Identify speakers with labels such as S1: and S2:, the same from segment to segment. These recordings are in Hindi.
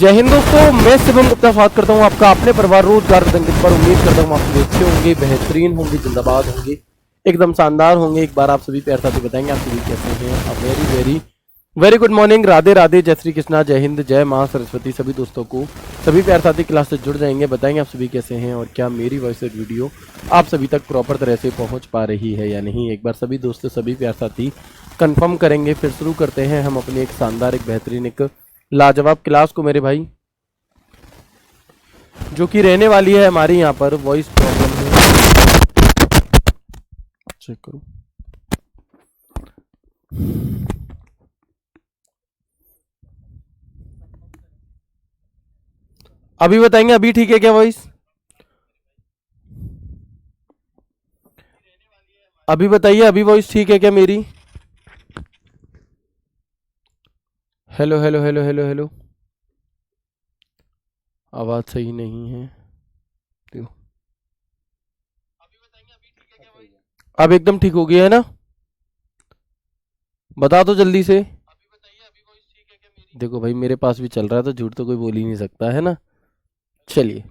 S1: जय हिंद दोस्तों, मैं शिवम गुप्ता स्वागत करता हूं आपका अपने परिवार रोजगार रंगीत पर। उम्मीद करता हूं आप सभी अच्छे होंगे, बेहतरीन होंगे, जिंदाबाद होंगे, एकदम शानदार होंगे। एक बार आप सभी प्यार साथी बताएंगे आप सभी कैसे हैं। अब very very very good morning, Radhe Radhe, जय श्री कृष्णा, जय हिंद, जय मां सरस्वती। सभी दोस्तों को सभी प्यार साथी क्लास से जुड़ जाएंगे, बताएंगे आप सभी कैसे हैं और क्या मेरी वॉइस वीडियो आप सभी तक प्रॉपर तरह से पहुंच पा रही है या नहीं। एक बार सभी दोस्तों सभी प्यार साथी कंफर्म करेंगे, फिर शुरू करते हैं हम अपनी एक शानदार, एक बेहतरीन, एक लाजवाब क्लास को मेरे भाई, जो कि रहने वाली है हमारी यहाँ पर वॉइस प्रॉब्लम है। चेक करो, अभी बताएंगे अभी ठीक है क्या वॉइस? अभी बताइए अभी वॉइस ठीक है क्या मेरी? Hello hello hello hello hello, आवाज सही नहीं है। देखो अब एकदम ठीक हो गया है ना? बता दो जल्दी से। देखो भाई मेरे पास भी चल रहा है तो झूठ तो कोई बोल ही नहीं सकता है ना। चलिए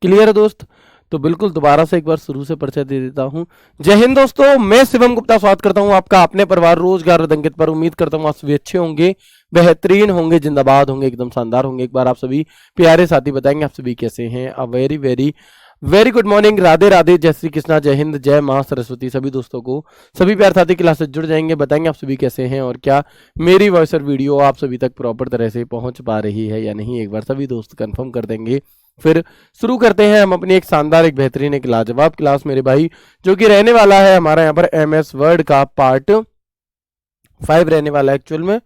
S1: क्लियर है दोस्त, तो बिल्कुल दोबारा से एक बार शुरू से परिचय दे देता हूं। जय हिंद दोस्तों, मैं शिवम गुप्ता स्वागत करता हूं आपका अपने परिवार रोजगार रंगीत पर। उम्मीद करता हूं आप सभी अच्छे होंगे, बेहतरीन होंगे, जिंदाबाद होंगे, एकदम शानदार होंगे। एक बार आप सभी प्यारे साथी बताएंगे आप सभी कैसे हैं। A very very very good morning, Radhe Radhe, जय श्री कृष्णा, जय हिंद, जय मां सरस्वती। सभी दोस्तों को सभी प्यार साथी क्लास से जुड़ जाएंगे, बताएंगे आप सभी कैसे हैं और क्या मेरी वॉइस और वीडियो आप सभी तक प्रॉपर तरह से पहुंच पा रही है या नहीं। एक बार सभी दोस्त कंफर्म कर देंगे, फिर शुरू करते हैं हम अपनी एक शानदार, एक बेहतरीन, एक लाजवाब क्लास मेरे भाई, जो कि रहने वाला है हमारा यहाँ पर MS वर्ड का पार्ट 5 रहने वाला है। एक्चुअल में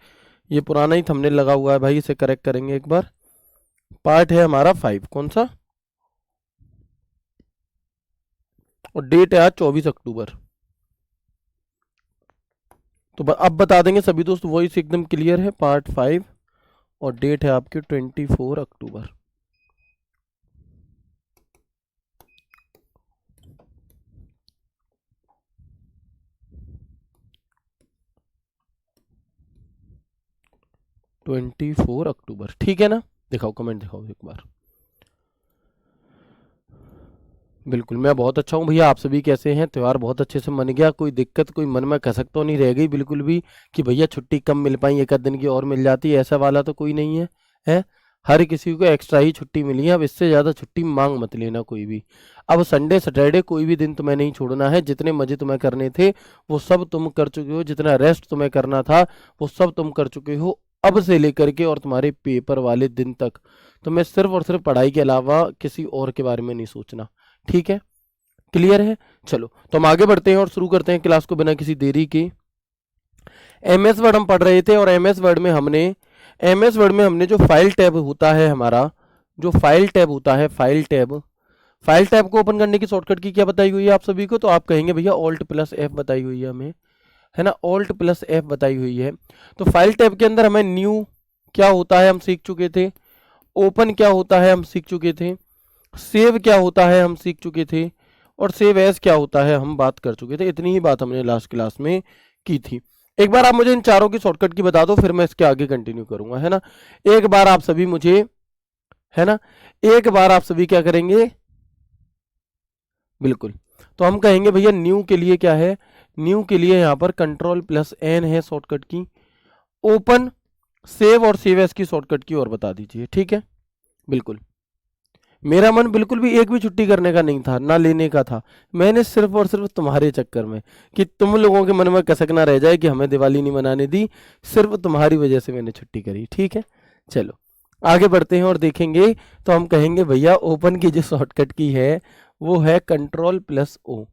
S1: ये पुराना ही थंबनेल लगा हुआ है भाई, इसे करेक्ट करेंगे एक बार। पार्ट है हमारा 5, कौन सा? और डेट है आज 24 अक्टूबर। तो अब बता देंगे सभी दोस्त, वॉइस एकदम क्लियर है। पार्ट 5 और डेट है आपकी 24 अक्टूबर। ठीक है ना? दिखाओ कमेंट, दिखाओ एक बार। बिल्कुल मैं बहुत अच्छा हूँ भैया, आप सभी कैसे हैं? त्यौहार बहुत अच्छे से मन गया, कोई दिक्कत, कोई मन में कसक तो नहीं रह गई बिल्कुल भी कि भैया छुट्टी कम मिल पाई, एक आध दिन की और मिल जाती, ऐसा वाला तो कोई नहीं है। है हर किसी को एक्स्ट्रा ही छुट्टी मिली है। अब इससे ज़्यादा छुट्टी मांग मत लेना कोई भी। अब संडे सैटरडे कोई भी दिन तुम्हें नहीं छोड़ना है। जितने मजे तुम्हें करने थे वो सब तुम कर चुके हो, जितना रेस्ट तुम्हें करना था वो सब तुम कर चुके हो। अब से लेकर के और तुम्हारे पेपर वाले दिन तक तुम्हें सिर्फ और सिर्फ पढ़ाई के अलावा किसी और के बारे में नहीं सोचना, ठीक है? क्लियर है? चलो तो हम आगे बढ़ते हैं और शुरू करते हैं क्लास को बिना किसी देरी के। MS वर्ड हम पढ़ रहे थे और MS वर्ड में हमने जो फाइल टैब होता है हमारा, जो फाइल टैब होता है, फाइल टैब को ओपन करने की शॉर्टकट की क्या बताई हुई है आप सभी को? तो आप कहेंगे भैया Alt+F बताई हुई है हमें, है ना? Alt+F बताई हुई है। तो फाइल टैब के अंदर हमें न्यू क्या होता है हम सीख चुके थे, ओपन क्या होता है हम सीख चुके थे, सेव क्या होता है हम सीख चुके थे, और सेव एज क्या होता है हम बात कर चुके थे। इतनी ही बात हमने लास्ट क्लास में की थी। एक बार आप मुझे इन चारों की शॉर्टकट की बता दो, फिर मैं इसके आगे कंटिन्यू करूंगा, है ना? एक बार आप सभी मुझे, है ना, एक बार आप सभी क्या करेंगे? बिल्कुल, तो हम कहेंगे भैया न्यू के लिए क्या है? न्यू के लिए यहाँ पर Ctrl+N है शॉर्टकट की। ओपन, सेव और सेव एज की शॉर्टकट की और बता दीजिए, ठीक है? बिल्कुल मेरा मन बिल्कुल भी एक भी छुट्टी करने का नहीं था, ना लेने का था। मैंने सिर्फ और सिर्फ तुम्हारे चक्कर में, कि तुम लोगों के मन में कसक ना रह जाए कि हमें दिवाली नहीं मनाने दी, सिर्फ तुम्हारी वजह से मैंने छुट्टी करी, ठीक है? चलो आगे बढ़ते हैं और देखेंगे। तो हम कहेंगे भैया ओपन की जो शॉर्टकट की है वो है Ctrl+O।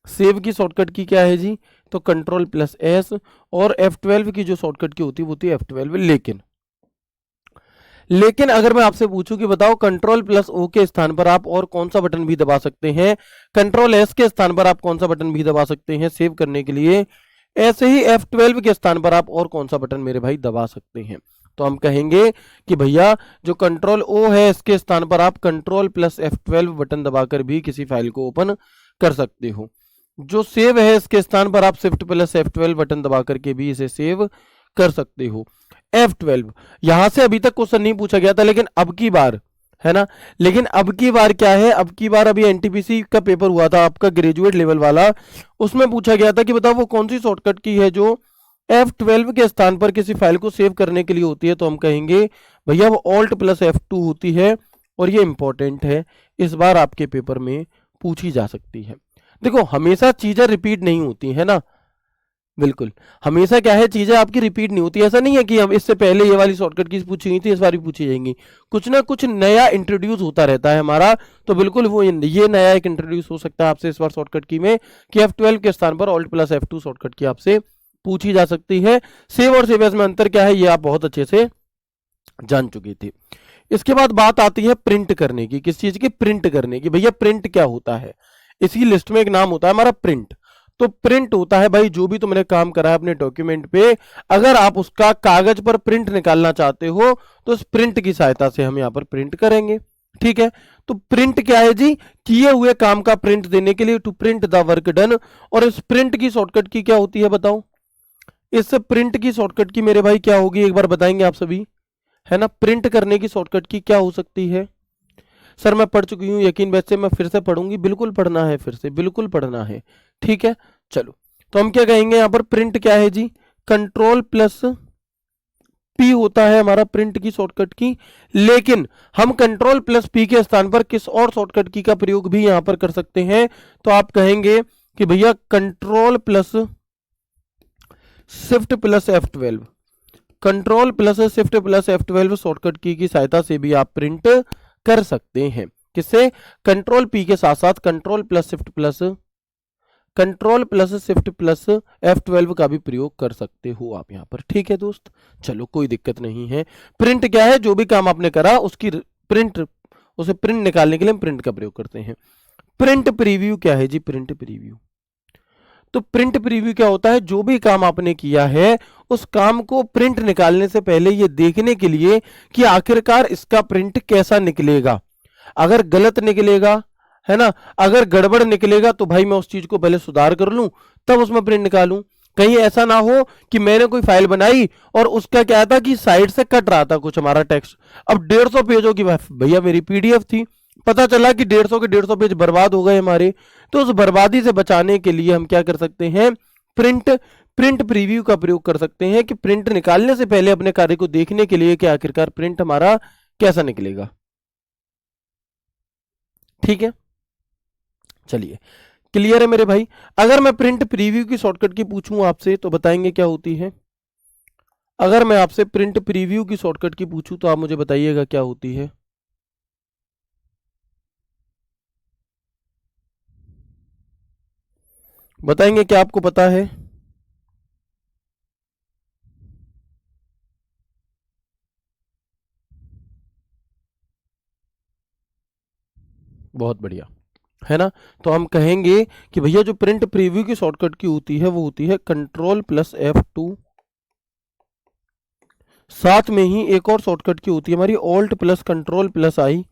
S1: सेव की शॉर्टकट की क्या है जी? तो Ctrl+S। और F12 की जो शॉर्टकट की होती है वो होती है F12। लेकिन अगर मैं आपसे पूछूं कि बताओ Ctrl+O के स्थान पर आप और कौन सा बटन भी दबा सकते हैं, Ctrl+S के स्थान पर आप कौन सा बटन भी दबा सकते हैं सेव करने के लिए, ऐसे ही F12 के स्थान पर आप और कौन सा बटन मेरे भाई दबा सकते हैं? तो हम कहेंगे कि भैया जो Ctrl+O है इसके स्थान पर आप Ctrl+F12 बटन दबाकर भी किसी फाइल को ओपन कर सकते हो। जो सेव है इसके स्थान पर आप Shift+F12 बटन दबा करके भी इसे सेव कर सकते हो। F12 यहां से अभी तक क्वेश्चन नहीं पूछा गया था, लेकिन अब की बार, है ना, लेकिन अब की बार क्या है, अब की बार अभी एनटीपीसी का पेपर हुआ था आपका ग्रेजुएट लेवल वाला, उसमें पूछा गया था कि बताओ वो कौन सी शॉर्टकट की है जो F12 के स्थान पर किसी फाइल को सेव करने के लिए होती है। तो हम कहेंगे भैया वो Alt+F2 होती है, और ये इंपॉर्टेंट है, इस बार आपके पेपर में पूछी जा सकती है। देखो हमेशा चीजें रिपीट नहीं होती है ना, बिल्कुल हमेशा क्या है, चीजें आपकी रिपीट नहीं होती। ऐसा नहीं है कि हम इससे पहले ये वाली शॉर्टकट की पूछी गई थी, इस बार भी पूछी जाएंगी, कुछ ना कुछ नया इंट्रोड्यूस होता रहता है हमारा। तो बिल्कुल वो ये नया एक इंट्रोड्यूस हो सकता है आपसे इस बार शॉर्टकट की में, कि F12 के स्थान पर Alt+F2 शॉर्टकट की आपसे पूछी जा सकती है। सेव और सेव एज में अंतर क्या है ये आप बहुत अच्छे से जान चुके थे। इसके बाद बात आती है प्रिंट करने की, किस चीज की, प्रिंट करने की। भैया प्रिंट क्या होता है, इसी लिस्ट में एक नाम होता है हमारा प्रिंट। तो प्रिंट होता है भाई जो भी तुमने काम करा है अपने डॉक्यूमेंट पे, अगर आप उसका कागज पर प्रिंट निकालना चाहते हो तो इस प्रिंट की सहायता से हम यहां पर प्रिंट करेंगे। ठीक है, तो प्रिंट क्या है जी, किए हुए काम का प्रिंट देने के लिए, to print the work done. और इस प्रिंट की शॉर्टकट की क्या होती है बताओ, इस प्रिंट की शॉर्टकट की मेरे भाई क्या होगी, एक बार बताएंगे आप सभी, है ना। प्रिंट करने की शॉर्टकट की क्या हो सकती है, सर मैं पढ़ चुकी हूँ यकीन, वैसे मैं फिर से पढ़ूंगी, बिल्कुल पढ़ना है, फिर से बिल्कुल पढ़ना है। ठीक है, चलो तो हम क्या कहेंगे यहाँ पर, प्रिंट क्या है जी, Ctrl+P होता है हमारा प्रिंट की शॉर्टकट की। लेकिन हम Ctrl+P के स्थान पर किस और शॉर्टकट की का प्रयोग भी यहां पर कर सकते हैं। तो आप कहेंगे कि भैया Ctrl+Shift+F12, Ctrl+Shift+F12 शॉर्टकट की सहायता से भी आप प्रिंट कर सकते हैं। किससे, Ctrl+P के साथ साथ Ctrl+Shift+F12 का भी प्रयोग कर सकते हो आप यहाँ पर। ठीक है दोस्त, चलो कोई दिक्कत नहीं है। प्रिंट क्या है, जो भी काम आपने करा उसकी प्रिंट, उसे प्रिंट निकालने के लिए हम प्रिंट का प्रयोग करते हैं। प्रिंट प्रीव्यू क्या है जी, प्रिंट प्रीव्यू, तो प्रिंट प्रीव्यू क्या होता है, जो भी काम आपने किया है उस काम को प्रिंट निकालने से पहले ये देखने के लिए कि आखिरकार इसका प्रिंट कैसा निकलेगा। अगर गलत निकलेगा, है ना, अगर गड़बड़ निकलेगा तो भाई मैं उस चीज को पहले सुधार कर लूं तब उसमें प्रिंट निकालूं। कहीं ऐसा ना हो कि मैंने कोई फाइल बनाई और उसका क्या था कि साइड से कट रहा था कुछ हमारा टेक्स्ट, अब 150 पेजों की भैया मेरी पीडीएफ थी, पता चला कि 150 के 150 पेज बर्बाद हो गए हमारे। तो उस बर्बादी से बचाने के लिए हम क्या कर सकते हैं, प्रिंट प्रीव्यू का प्रयोग कर सकते हैं, कि प्रिंट निकालने से पहले अपने कार्य को देखने के लिए कि आखिरकार प्रिंट हमारा कैसा निकलेगा। ठीक है, चलिए क्लियर है मेरे भाई। अगर मैं प्रिंट प्रीव्यू की शॉर्टकट की पूछूं आपसे तो बताएंगे क्या होती है। अगर मैं आपसे प्रिंट प्रीव्यू की शॉर्टकट की पूछूं तो आप मुझे बताइएगा क्या होती है। बताएंगे क्या आपको पता है। बहुत बढ़िया, है ना। तो हम कहेंगे कि भैया जो प्रिंट प्रीव्यू की शॉर्टकट की होती है वो होती है Ctrl+F2, साथ में ही एक और शॉर्टकट की होती है हमारी Alt+Ctrl+I।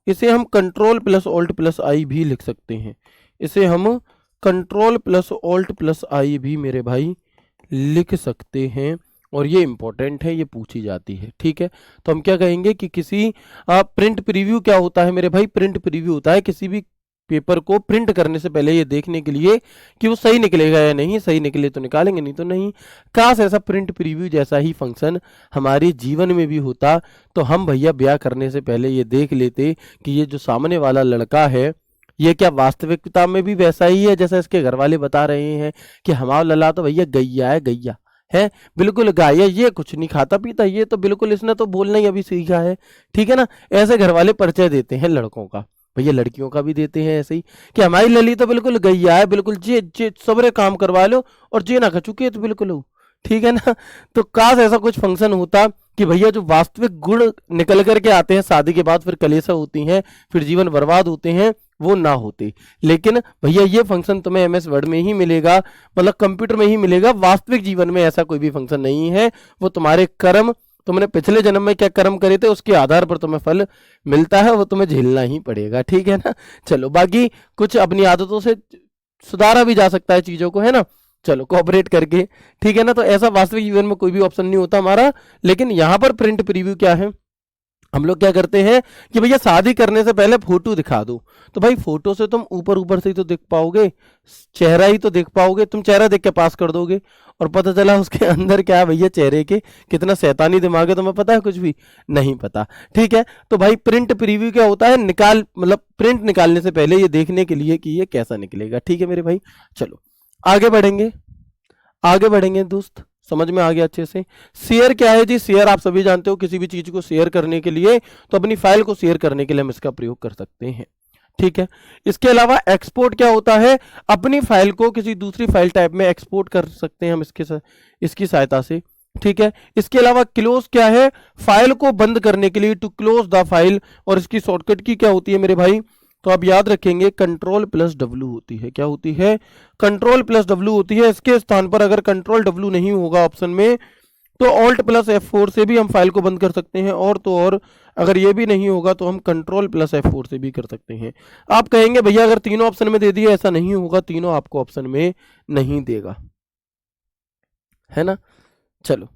S1: इसे हम Ctrl+Alt+I भी लिख सकते हैं, इसे हम Ctrl+Alt+I भी मेरे भाई लिख सकते हैं, और ये इंपॉर्टेंट है, ये पूछी जाती है। ठीक है, तो हम क्या कहेंगे कि किसी प्रिंट प्रीव्यू क्या होता है मेरे भाई, प्रिंट प्रीव्यू होता है किसी भी पेपर को प्रिंट करने से पहले ये देखने के लिए कि वो सही निकलेगा या नहीं, सही निकले तो निकालेंगे नहीं तो नहीं। काश ऐसा प्रिंट प्रीव्यू जैसा ही फंक्शन हमारे जीवन में भी होता, तो हम भैया ब्याह करने से पहले ये देख लेते कि ये जो सामने वाला लड़का है ये क्या वास्तविकता में भी वैसा ही है जैसा इसके घर वाले बता रहे हैं कि हमारा लला तो भैया गैया है, गैया है, बिल्कुल गाय है, ये कुछ नहीं खाता पीता, ये तो बिल्कुल इसने तो बोलना ही अभी सीखा है। ठीक है ना, ऐसे घर वाले परिचय देते हैं लड़कों का, भैया लड़कियों का भी देते हैं ऐसे ही कि हमारी लली तो बिल्कुल गैया है, बिल्कुल जे जे सबरे काम करवा लो और जे ना खचुके तो बिल्कुल हो। ठीक है ना, तो काश ऐसा कुछ फंक्शन होता कि भैया जो वास्तविक गुण निकल करके आते हैं शादी के बाद, फिर कलेशा होती हैं, फिर जीवन बर्बाद होते हैं, वो ना होते। लेकिन भैया ये फंक्शन तुम्हें एमएस वर्ड में ही मिलेगा, मतलब कंप्यूटर में ही मिलेगा, वास्तविक जीवन में ऐसा कोई भी फंक्शन नहीं है। वो तुम्हारे कर्म, तुमने पिछले जन्म में क्या कर्म करे थे उसके आधार पर तुम्हें फल मिलता है, वो तुम्हें झेलना ही पड़ेगा। ठीक है ना, चलो बाकी कुछ अपनी आदतों से सुधारा भी जा सकता है चीजों को, है ना। चलो कोऑपरेट करके, ठीक है ना। तो ऐसा वास्तविक जीवन में कोई भी ऑप्शन नहीं होता हमारा, लेकिन यहाँ पर प्रिंट प्रीव्यू क्या है, हम लोग क्या करते हैं कि भैया शादी करने से पहले फोटो दिखा दो। तो भाई फोटो से तुम ऊपर ऊपर से ही तो देख पाओगे, चेहरा ही तो देख पाओगे, तुम चेहरा देख के पास कर दोगे, और पता चला उसके अंदर क्या है भैया चेहरे के, कितना शैतानी दिमाग है तुम्हें पता है, कुछ भी नहीं पता, ठीक है। तो भाई प्रिंट प्रीव्यू क्या होता है, मतलब प्रिंट निकालने से पहले ये देखने के लिए कि ये कैसा निकलेगा, ठीक है मेरे भाई। चलो आगे बढ़ेंगे, आगे बढ़ेंगे दोस्त, समझ में आ गया अच्छे से। शेयर क्या है जी, शेयर आप सभी जानते हो, किसी भी चीज को शेयर करने के लिए, तो अपनी फाइल को शेयर करने के लिए हम इसका प्रयोग कर सकते हैं, ठीक है। इसके अलावा एक्सपोर्ट क्या होता है, अपनी फाइल को किसी दूसरी फाइल टाइप में एक्सपोर्ट कर सकते हैं हम इसकी सहायता से, ठीक है। इसके अलावा क्लोज क्या है, फाइल को बंद करने के लिए, टू क्लोज द फाइल, और इसकी शॉर्टकट की क्या होती है मेरे भाई, तो आप याद रखेंगे कंट्रोल प्लस डब्ल्यू होती है, क्या होती है, कंट्रोल प्लस डब्ल्यू होती है। इसके स्थान पर अगर कंट्रोल डब्ल्यू नहीं होगा ऑप्शन में, तो ऑल्ट प्लस F4 से भी हम फाइल को बंद कर सकते हैं, और तो और अगर ये भी नहीं होगा तो हम कंट्रोल प्लस F4 से भी कर सकते हैं। आप कहेंगे भैया अगर तीनों ऑप्शन में दे दिए, ऐसा नहीं होगा, तीनों आपको ऑप्शन में नहीं देगा, है ना। चलो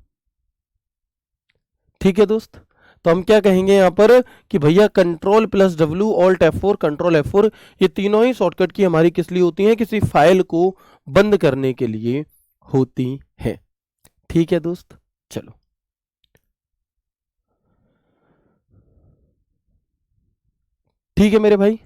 S1: ठीक है दोस्त, तो हम क्या कहेंगे यहाँ पर कि भैया control plus W, alt F4, control F4, ये तीनों ही शॉर्टकट की हमारी किस लिए होती हैं, किसी फाइल को बंद करने के लिए होती है, ठीक है दोस्त। चलो ठीक है मेरे भाई,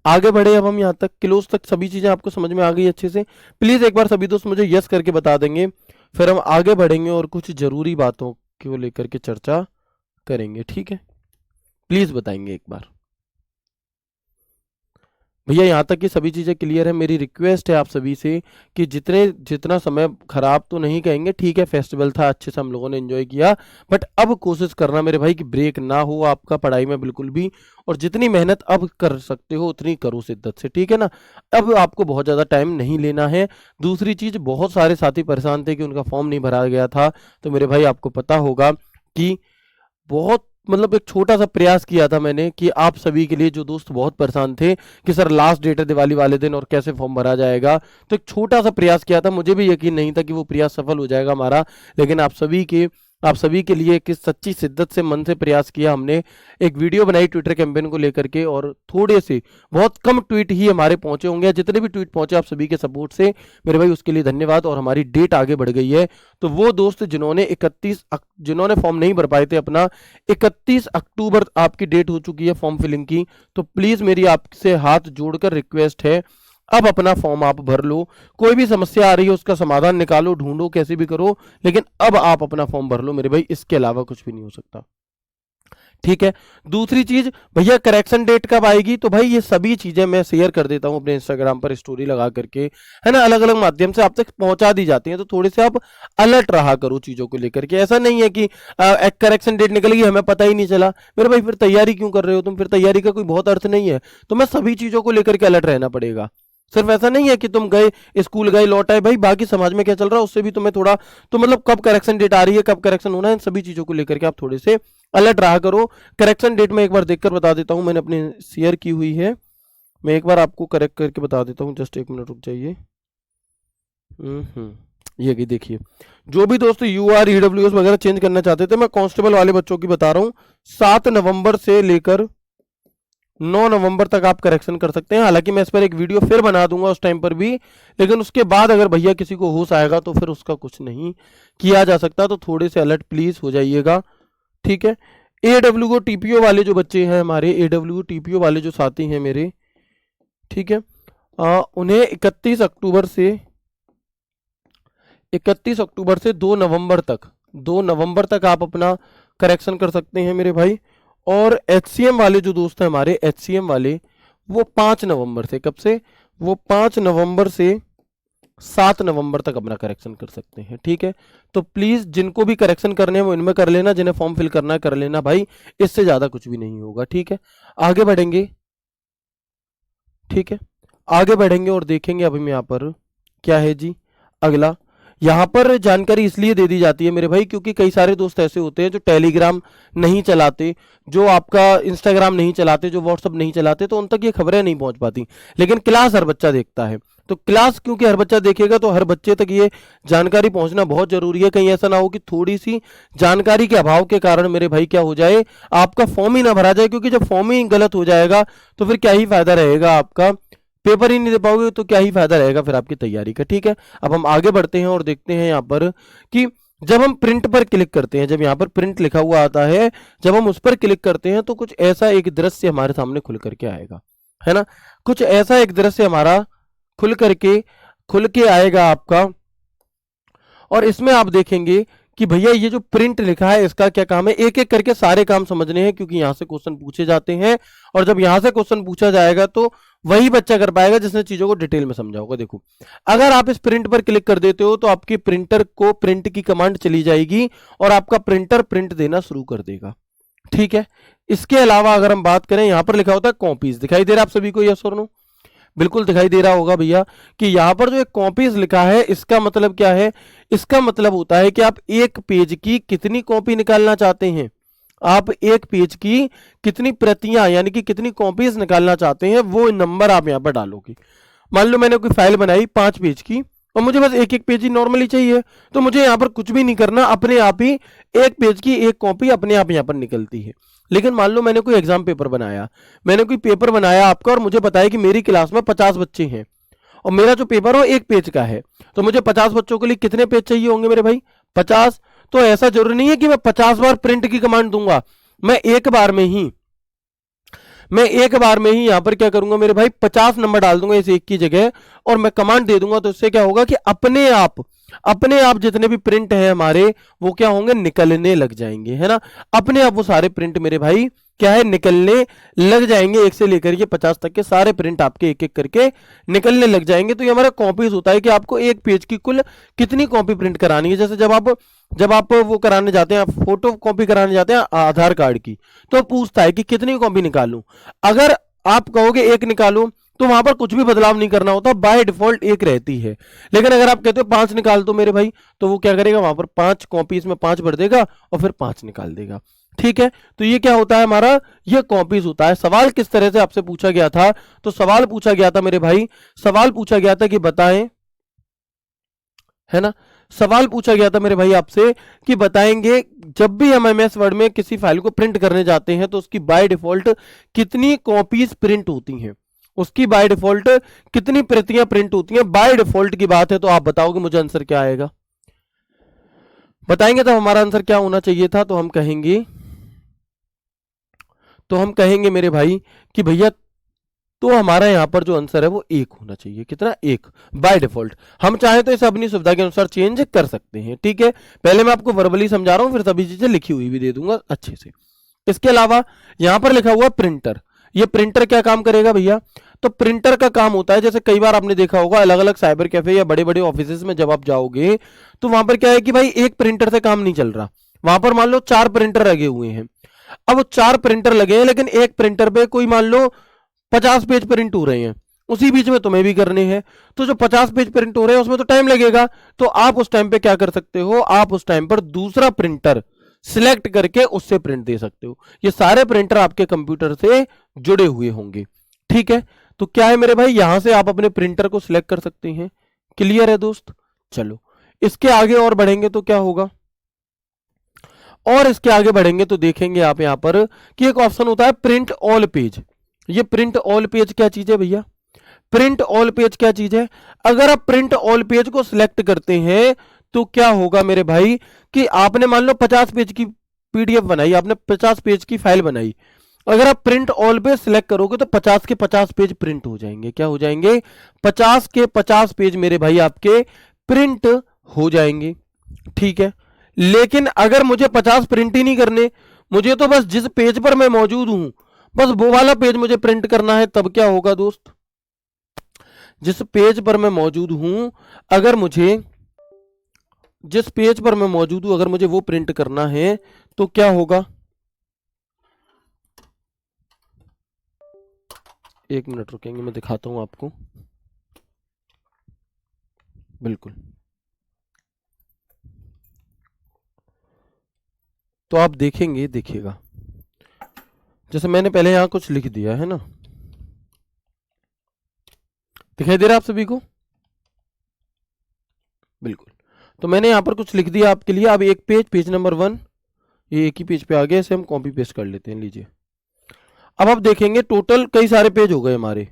S1: आगे बढ़े। अब हम यहाँ तक क्लोज तक सभी चीजें आपको समझ में आ गई अच्छे से, प्लीज एक बार सभी दोस्त मुझे यस करके बता देंगे, फिर हम आगे बढ़ेंगे और कुछ जरूरी बातों को लेकर के चर्चा करेंगे, ठीक है। प्लीज बताएंगे एक बार भैया यहाँ तक की सभी चीज़ें क्लियर है। मेरी रिक्वेस्ट है आप सभी से कि जितना समय खराब तो नहीं कहेंगे, ठीक है, फेस्टिवल था, अच्छे से हम लोगों ने एंजॉय किया, बट अब कोशिश करना मेरे भाई कि ब्रेक ना हो आपका पढ़ाई में बिल्कुल भी, और जितनी मेहनत अब कर सकते हो उतनी करो शिद्दत से, ठीक है ना। अब आपको बहुत ज़्यादा टाइम नहीं लेना है। दूसरी चीज़, बहुत सारे साथी परेशान थे कि उनका फॉर्म नहीं भरा गया था, तो मेरे भाई आपको पता होगा कि बहुत मतलब एक छोटा सा प्रयास किया था मैंने कि आप सभी के लिए, जो दोस्त बहुत परेशान थे कि सर लास्ट डेट है दिवाली वाले दिन और कैसे फॉर्म भरा जाएगा, तो एक छोटा सा प्रयास किया था। मुझे भी यकीन नहीं था कि वो प्रयास सफल हो जाएगा हमारा, लेकिन आप सभी के लिए किस सच्ची शिद्दत से मन से प्रयास किया हमने। एक वीडियो बनाई ट्विटर कैंपेन को लेकर के, और थोड़े से बहुत कम ट्वीट ही हमारे पहुंचे होंगे, जितने भी ट्वीट पहुंचे आप सभी के सपोर्ट से मेरे भाई, उसके लिए धन्यवाद। और हमारी डेट आगे बढ़ गई है, तो वो दोस्त जिन्होंने फॉर्म नहीं भर पाए थे अपना, 31 अक्टूबर आपकी डेट हो चुकी है फॉर्म फिलिंग की। तो प्लीज मेरी आपसे हाथ जोड़कर रिक्वेस्ट है, अब अपना फॉर्म आप भर लो। कोई भी समस्या आ रही है उसका समाधान निकालो, ढूंढो, कैसे भी करो, लेकिन अब आप अपना फॉर्म भर लो मेरे भाई, इसके अलावा कुछ भी नहीं हो सकता, ठीक है। दूसरी चीज भैया, करेक्शन डेट कब आएगी, तो भाई ये सभी चीजें मैं शेयर कर देता हूं अपने इंस्टाग्राम पर स्टोरी लगा करके, है ना, अलग अलग माध्यम से आप तक पहुंचा दी जाती हैं, तो थोड़े से आप अलर्ट रहा करो चीजों को लेकर के। ऐसा नहीं है कि एक करेक्शन डेट निकल गई हमें पता ही नहीं चला, मेरे भाई फिर तैयारी क्यों कर रहे हो तुम, फिर तैयारी का कोई बहुत अर्थ नहीं है। तो मैं सभी चीजों को लेकर के अलर्ट रहना पड़ेगा। सिर्फ ऐसा नहीं है कि तुम गए स्कूल गए लौट आए, भाई बाकी समाज में क्या चल रहा है उससे भी तुम्हें थोड़ा, तो मतलब कब करेक्शन डेट आ रही है, कब करेक्शन होना है, इन सभी चीजों को लेकर के आप थोड़े से अलर्ट रहा करो। करेक्शन डेट में एक बार देखकर बता देता हूं, मैंने अपने शेयर की हुई है, मैं एक बार आपको करेक्ट करके बता देता हूं, जस्ट एक मिनट रुक जाइए। ये की देखिए, जो भी दोस्त UR EWS वगैरह चेंज करना चाहते थे, मैं कांस्टेबल वाले बच्चों की बता रहा हूँ, 7 नवंबर से लेकर 9 नवंबर तक आप करेक्शन कर सकते हैं। हालांकि मैं इस पर एक वीडियो फिर बना दूंगा उस टाइम पर भी, लेकिन उसके बाद अगर भैया किसी को होश आएगा तो फिर उसका कुछ नहीं किया जा सकता, तो थोड़े से अलर्ट प्लीज हो जाइएगा, ठीक है। AWO TPO वाले जो बच्चे हैं हमारे, AWO TPO वाले जो साथी हैं मेरे, ठीक है, उन्हें 31 अक्टूबर से 2 नवंबर तक आप अपना करेक्शन कर सकते हैं मेरे भाई। और HCM वाले जो दोस्त हैं हमारे, HCM वाले, वो 5 नवंबर से, कब से, वो 5 नवंबर से 7 नवंबर तक अपना करेक्शन कर सकते हैं, ठीक है। तो प्लीज जिनको भी करेक्शन करने हैं वो इनमें कर लेना, जिन्हें फॉर्म फिल करना है कर लेना भाई, इससे ज्यादा कुछ भी नहीं होगा, ठीक है। आगे बढ़ेंगे, ठीक है, आगे बढ़ेंगे और देखेंगे अभी मैं यहाँ पर क्या है जी अगला। यहाँ पर जानकारी इसलिए दे दी जाती है मेरे भाई क्योंकि कई सारे दोस्त ऐसे होते हैं जो टेलीग्राम नहीं चलाते, जो आपका इंस्टाग्राम नहीं चलाते, जो व्हाट्सअप नहीं चलाते, तो उन तक ये खबरें नहीं पहुंच पाती। लेकिन क्लास हर बच्चा देखता है, तो क्लास क्योंकि हर बच्चा देखेगा तो हर बच्चे तक ये जानकारी पहुंचना बहुत जरूरी है। कहीं ऐसा ना हो कि थोड़ी सी जानकारी के अभाव के कारण मेरे भाई क्या हो जाए, आपका फॉर्म ही ना भरा जाए, क्योंकि जब फॉर्म ही गलत हो जाएगा तो फिर क्या ही फायदा रहेगा, आपका पेपर ही नहीं दे पाओगे तो क्या ही फायदा रहेगा फिर आपकी तैयारी का। ठीक है, अब हम आगे बढ़ते हैं और देखते हैं यहाँ पर कि जब हम प्रिंट पर क्लिक करते हैं, जब यहाँ पर प्रिंट लिखा हुआ आता है, जब हम उस पर क्लिक करते हैं तो कुछ ऐसा एक दृश्य हमारे सामने खुल करके आएगा, है ना। कुछ ऐसा एक दृश्य हमारा खुल के आएगा आपका, और इसमें आप देखेंगे कि भैया ये जो प्रिंट लिखा है इसका क्या काम है। एक एक करके सारे काम समझने हैं क्योंकि यहां से क्वेश्चन पूछे जाते हैं, और जब यहां से क्वेश्चन पूछा जाएगा तो वही बच्चा कर पाएगा जिसने चीजों को डिटेल में समझा होगा। देखो, अगर आप इस प्रिंट पर क्लिक कर देते हो तो आपके प्रिंटर को प्रिंट की कमांड चली जाएगी और आपका प्रिंटर प्रिंट देना शुरू कर देगा। ठीक है, इसके अलावा अगर हम बात करें, यहां पर लिखा होता है कॉपीज, दिखाई दे रहा है आप सभी को, यस और नो? बिल्कुल दिखाई दे रहा होगा भैया कि यहां पर जो एक कॉपीज लिखा है इसका मतलब क्या है। इसका मतलब होता है कि आप एक पेज की कितनी कॉपी निकालना चाहते हैं, आप एक पेज की कितनी प्रतियां यानी कि कितनी कॉपीज निकालना चाहते हैं, वो नंबर आप यहां पर डालोगे। मान लो मैंने कोई फाइल बनाई 5 पेज की और मुझे बस एक एक पेज ही नॉर्मली चाहिए, तो मुझे यहां पर कुछ भी नहीं करना, अपने आप ही एक पेज की एक कॉपी अपने आप यहां पर निकलती है। लेकिन मान लो मैंने कोई एग्जाम पेपर बनाया, मैंने कोई पेपर बनाया आपका, और मुझे बताया कि मेरी क्लास में 50 बच्चे हैं और मेरा जो पेपर हो 1 पेज का है, तो मुझे 50 बच्चों के लिए कितने पेज चाहिए होंगे मेरे भाई? 50। तो ऐसा जरूरी नहीं है कि मैं 50 बार प्रिंट की कमांड दूंगा, मैं एक बार में ही यहां पर क्या करूंगा मेरे भाई, 50 नंबर डाल दूंगा इस एक की जगह, और मैं कमांड दे दूंगा। तो इससे क्या होगा कि अपने आप जितने भी प्रिंट है हमारे वो क्या होंगे, निकलने लग जाएंगे, है ना। अपने आप वो सारे प्रिंट मेरे भाई क्या है, निकलने लग जाएंगे। एक से लेकर के 50 तक के सारे प्रिंट आपके एक एक करके निकलने लग जाएंगे। तो ये हमारा कॉपीज होता है कि आपको एक पेज की कुल कितनी कॉपी प्रिंट करानी है। जैसे जब आप वो कराने जाते हैं, फोटो कॉपी कराने जाते हैं आधार कार्ड की, तो पूछता है कि कितनी कॉपी निकालूं। अगर आप कहोगे एक निकालो तो वहां पर कुछ भी बदलाव नहीं करना होता, बाय डिफॉल्ट एक रहती है। लेकिन अगर आप कहते हो 5 निकाल दो मेरे भाई, तो वो क्या करेगा, वहां पर 5 कॉपी इसमें 5 भर देगा और फिर 5 निकाल देगा। ठीक है, तो ये क्या होता है हमारा, ये कॉपीज होता है। सवाल किस तरह से आपसे पूछा गया था, तो सवाल पूछा गया था मेरे भाई, सवाल पूछा गया था कि बताएं, है ना। सवाल पूछा गया था मेरे भाई आपसे कि बताएंगे जब भी हम एमएस वर्ड में किसी फाइल को प्रिंट करने जाते हैं तो उसकी बाय डिफॉल्ट कितनी कॉपीज प्रिंट होती हैं, उसकी बाय डिफॉल्ट कितनी प्रतियां प्रिंट होती हैं। बाय डिफॉल्ट की बात है तो आप बताओगे मुझे आंसर क्या आएगा, बताएंगे तब हमारा आंसर क्या होना चाहिए था। तो हम कहेंगे मेरे भाई कि भैया, तो हमारा यहां पर जो आंसर है वो 1 होना चाहिए। कितना? 1 बाय डिफॉल्ट। हम चाहे तो इसे अपनी सुविधा के अनुसार चेंज कर सकते हैं। ठीक है, पहले मैं आपको वर्बली समझा रहा हूं, फिर सभी चीजें लिखी हुई भी दे दूंगा अच्छे से। इसके अलावा यहां पर लिखा हुआ प्रिंटर, ये प्रिंटर क्या काम करेगा भैया, तो प्रिंटर का काम होता है, जैसे कई बार आपने देखा होगा अलग अलग साइबर कैफे या बड़े बड़े ऑफिस में जब आप जाओगे तो वहां पर क्या है कि भाई एक प्रिंटर से काम नहीं चल रहा, वहां पर मान लो 4 प्रिंटर लगे हुए हैं। अब वो 4 प्रिंटर लगे हैं लेकिन एक प्रिंटर पे कोई मान लो 50 पेज प्रिंट हो रहे हैं, उसी बीच में तुम्हें भी करने हैं, तो जो 50 पेज प्रिंट हो रहे हैं उसमें तो टाइम लगेगा। तो आप उस टाइम पे क्या कर सकते हो, आप उस टाइम पर दूसरा प्रिंटर सिलेक्ट करके उससे प्रिंट दे सकते हो। ये सारे प्रिंटर आपके कंप्यूटर से जुड़े हुए होंगे। ठीक है, तो क्या है मेरे भाई, यहां से आप अपने प्रिंटर को सिलेक्ट कर सकते हैं। क्लियर है दोस्त? चलो इसके आगे और बढ़ेंगे तो क्या होगा, और इसके आगे बढ़ेंगे तो देखेंगे आप यहां पर कि एक ऑप्शन होता है प्रिंट ऑल पेज। ये प्रिंट ऑल पेज क्या चीज है भैया, प्रिंट ऑल पेज क्या चीज है। अगर आप प्रिंट ऑल पेज को सिलेक्ट करते हैं तो क्या होगा मेरे भाई कि आपने मान लो 50 पेज की पीडीएफ बनाई, आपने 50 पेज की फाइल बनाई, अगर आप प्रिंट ऑल पे सिलेक्ट करोगे तो 50 के 50 पेज प्रिंट हो जाएंगे। क्या हो जाएंगे? 50 के 50 पेज मेरे भाई आपके प्रिंट हो जाएंगे। ठीक है, लेकिन अगर मुझे 50 प्रिंट ही नहीं करने, मुझे तो बस जिस पेज पर मैं मौजूद हूं बस वो वाला पेज मुझे प्रिंट करना है, तब क्या होगा दोस्त, जिस पेज पर मैं मौजूद हूं, अगर मुझे जिस पेज पर मैं मौजूद हूं अगर मुझे वो प्रिंट करना है तो क्या होगा, 1 मिनट रुकेंगे मैं दिखाता हूं आपको। बिल्कुल, तो आप देखेंगे, देखिएगा जैसे मैंने पहले यहाँ कुछ लिख दिया है ना, दिखाई दे रहा है आप सभी को? बिल्कुल। तो मैंने यहाँ पर कुछ लिख दिया आपके लिए। अब एक पेज नंबर 1 ये एक ही पेज पे आ गया, इसे हम कॉपी पेस्ट कर लेते हैं। लीजिए, अब आप देखेंगे टोटल कई सारे पेज हो गए हमारे,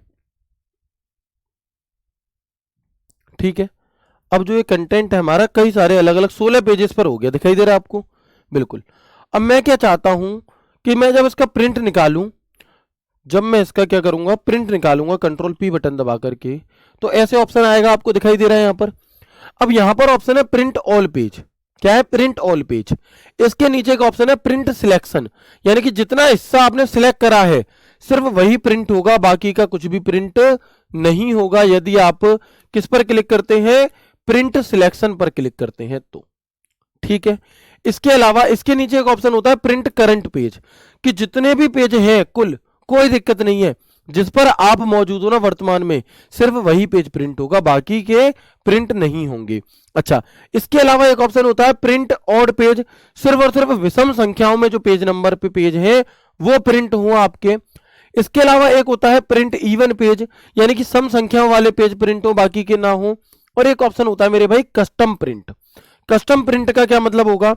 S1: ठीक है। अब जो ये कंटेंट है हमारा कई सारे अलग अलग 16 पेजेस पर हो गया, दिखाई दे रहा है आपको? बिल्कुल। अब मैं क्या चाहता हूं कि मैं जब इसका प्रिंट निकालूं, जब मैं इसका क्या करूंगा, प्रिंट निकालूंगा कंट्रोल पी बटन दबा करके, तो ऐसे ऑप्शन आएगा, आपको दिखाई दे रहा है यहां पर। अब यहां पर ऑप्शन है प्रिंट ऑल पेज। क्या है? Print all page. इसके नीचे का ऑप्शन है प्रिंट सिलेक्शन, यानी कि जितना हिस्सा आपने सिलेक्ट करा है सिर्फ वही प्रिंट होगा, बाकी का कुछ भी प्रिंट नहीं होगा यदि आप किस पर क्लिक करते हैं, प्रिंट सिलेक्शन पर क्लिक करते हैं तो, ठीक है। इसके अलावा इसके नीचे एक ऑप्शन होता है प्रिंट करंट पेज, कि जितने भी पेज हैं कुल, कोई दिक्कत नहीं है, जिस पर आप मौजूद हो ना वर्तमान में, सिर्फ वही पेज प्रिंट होगा, बाकी के प्रिंट नहीं होंगे। अच्छा, इसके अलावा एक ऑप्शन होता है प्रिंट ऑड पेज, सिर्फ और सिर्फ विषम संख्याओं में जो पेज नंबर पे पेज है वो प्रिंट हुआ आपके। इसके अलावा एक होता है प्रिंट इवन पेज, यानी कि सम संख्याओं वाले पेज प्रिंट हो, बाकी के ना हो। और एक ऑप्शन होता है मेरे भाई कस्टम प्रिंट। कस्टम प्रिंट का क्या मतलब होगा?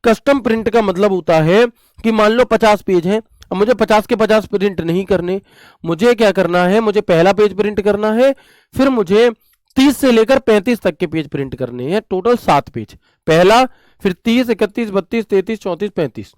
S1: कस्टम प्रिंट का मतलब होता है कि मान लो 50 पेज हैं, अब मुझे 50 के 50 प्रिंट नहीं करने, मुझे क्या करना है, मुझे पहला पेज प्रिंट करना है, फिर मुझे 30 से लेकर 35 तक के पेज प्रिंट करने हैं, टोटल 7 पेज। पहला, फिर 30, 31, 32, 33, 34, 35,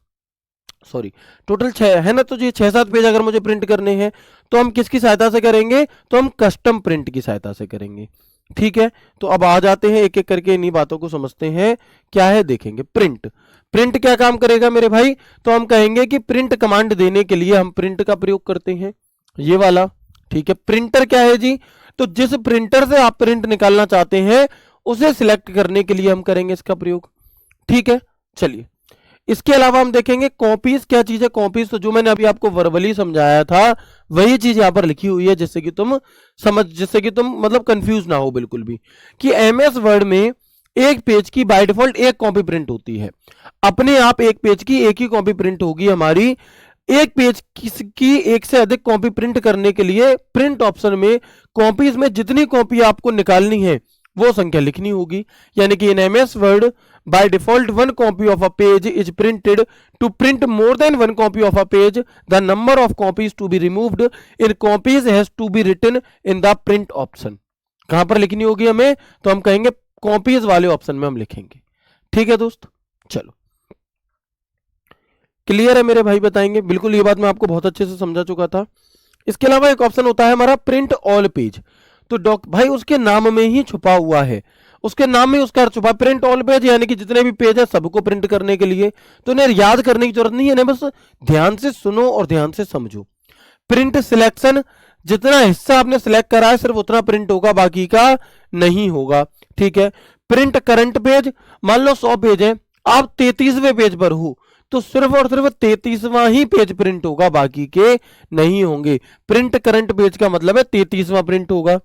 S1: सॉरी टोटल 6 है ना। तो ये 6-7 पेज अगर मुझे प्रिंट करने हैं तो हम किसकी सहायता से करेंगे? तो हम कस्टम प्रिंट की सहायता से करेंगे, ठीक है। तो अब आ जाते हैं एक एक करके इन्हीं बातों को समझते हैं। क्या है देखेंगे। प्रिंट, प्रिंट क्या काम करेगा मेरे भाई? तो हम कहेंगे कि प्रिंट कमांड देने के लिए हम प्रिंट का प्रयोग करते हैं, ये वाला, ठीक है। प्रिंटर क्या है जी? तो जिस प्रिंटर से आप प्रिंट निकालना चाहते हैं उसे सिलेक्ट करने के लिए हम करेंगे इसका प्रयोग, ठीक है। चलिए, इसके अलावा हम देखेंगे कॉपीज। क्या चीज है कॉपीज? तो जो मैंने अभी आपको वर्बली समझाया था वही चीज यहां पर लिखी हुई है, जिससे कि तुम मतलब कंफ्यूज ना हो बिल्कुल भी, कि एमएस वर्ड में एक पेज की बाय डिफॉल्ट एक कॉपी प्रिंट होती है। अपने आप एक पेज की एक ही कॉपी प्रिंट होगी हमारी। एक पेज की एक से अधिक कॉपी प्रिंट करने के लिए प्रिंट ऑप्शन में कॉपीज में जितनी कॉपी आपको निकालनी है वो संख्या लिखनी होगी। यानी कि in MS Word by default one copy of a page is printed. To print more than one copy of a page the number of copies to be removed in copies has to be written in the print option. कहां पर लिखनी होगी हमें? तो हम कहेंगे कॉपीज वाले ऑप्शन में हम लिखेंगे, ठीक है दोस्त। चलो, क्लियर है मेरे भाई? बताएंगे बिल्कुल, ये बात मैं आपको बहुत अच्छे से समझा चुका था। इसके अलावा एक ऑप्शन होता है हमारा प्रिंट ऑल पेज। तो भाई उसके नाम में ही छुपा हुआ है, उसके नाम में उसका छुपा प्रिंट ऑल पेज, यानी कि जितने भी पेज है सबको प्रिंट करने के लिए। तो इन्हें याद करने की जरूरत नहीं है, बस ध्यान से सुनो और ध्यान से समझो। प्रिंट सिलेक्शन, जितना हिस्सा आपने सिलेक्ट करा है सिर्फ उतना प्रिंट होगा, बाकी का नहीं होगा, ठीक है। प्रिंट करंट पेज, मान लो 100 पेज है, आप 33वें पेज पर हो तो सिर्फ और सिर्फ 33वां ही पेज प्रिंट होगा, बाकी के नहीं होंगे। प्रिंट करंट पेज का मतलब है 33वां प्रिंट होगा,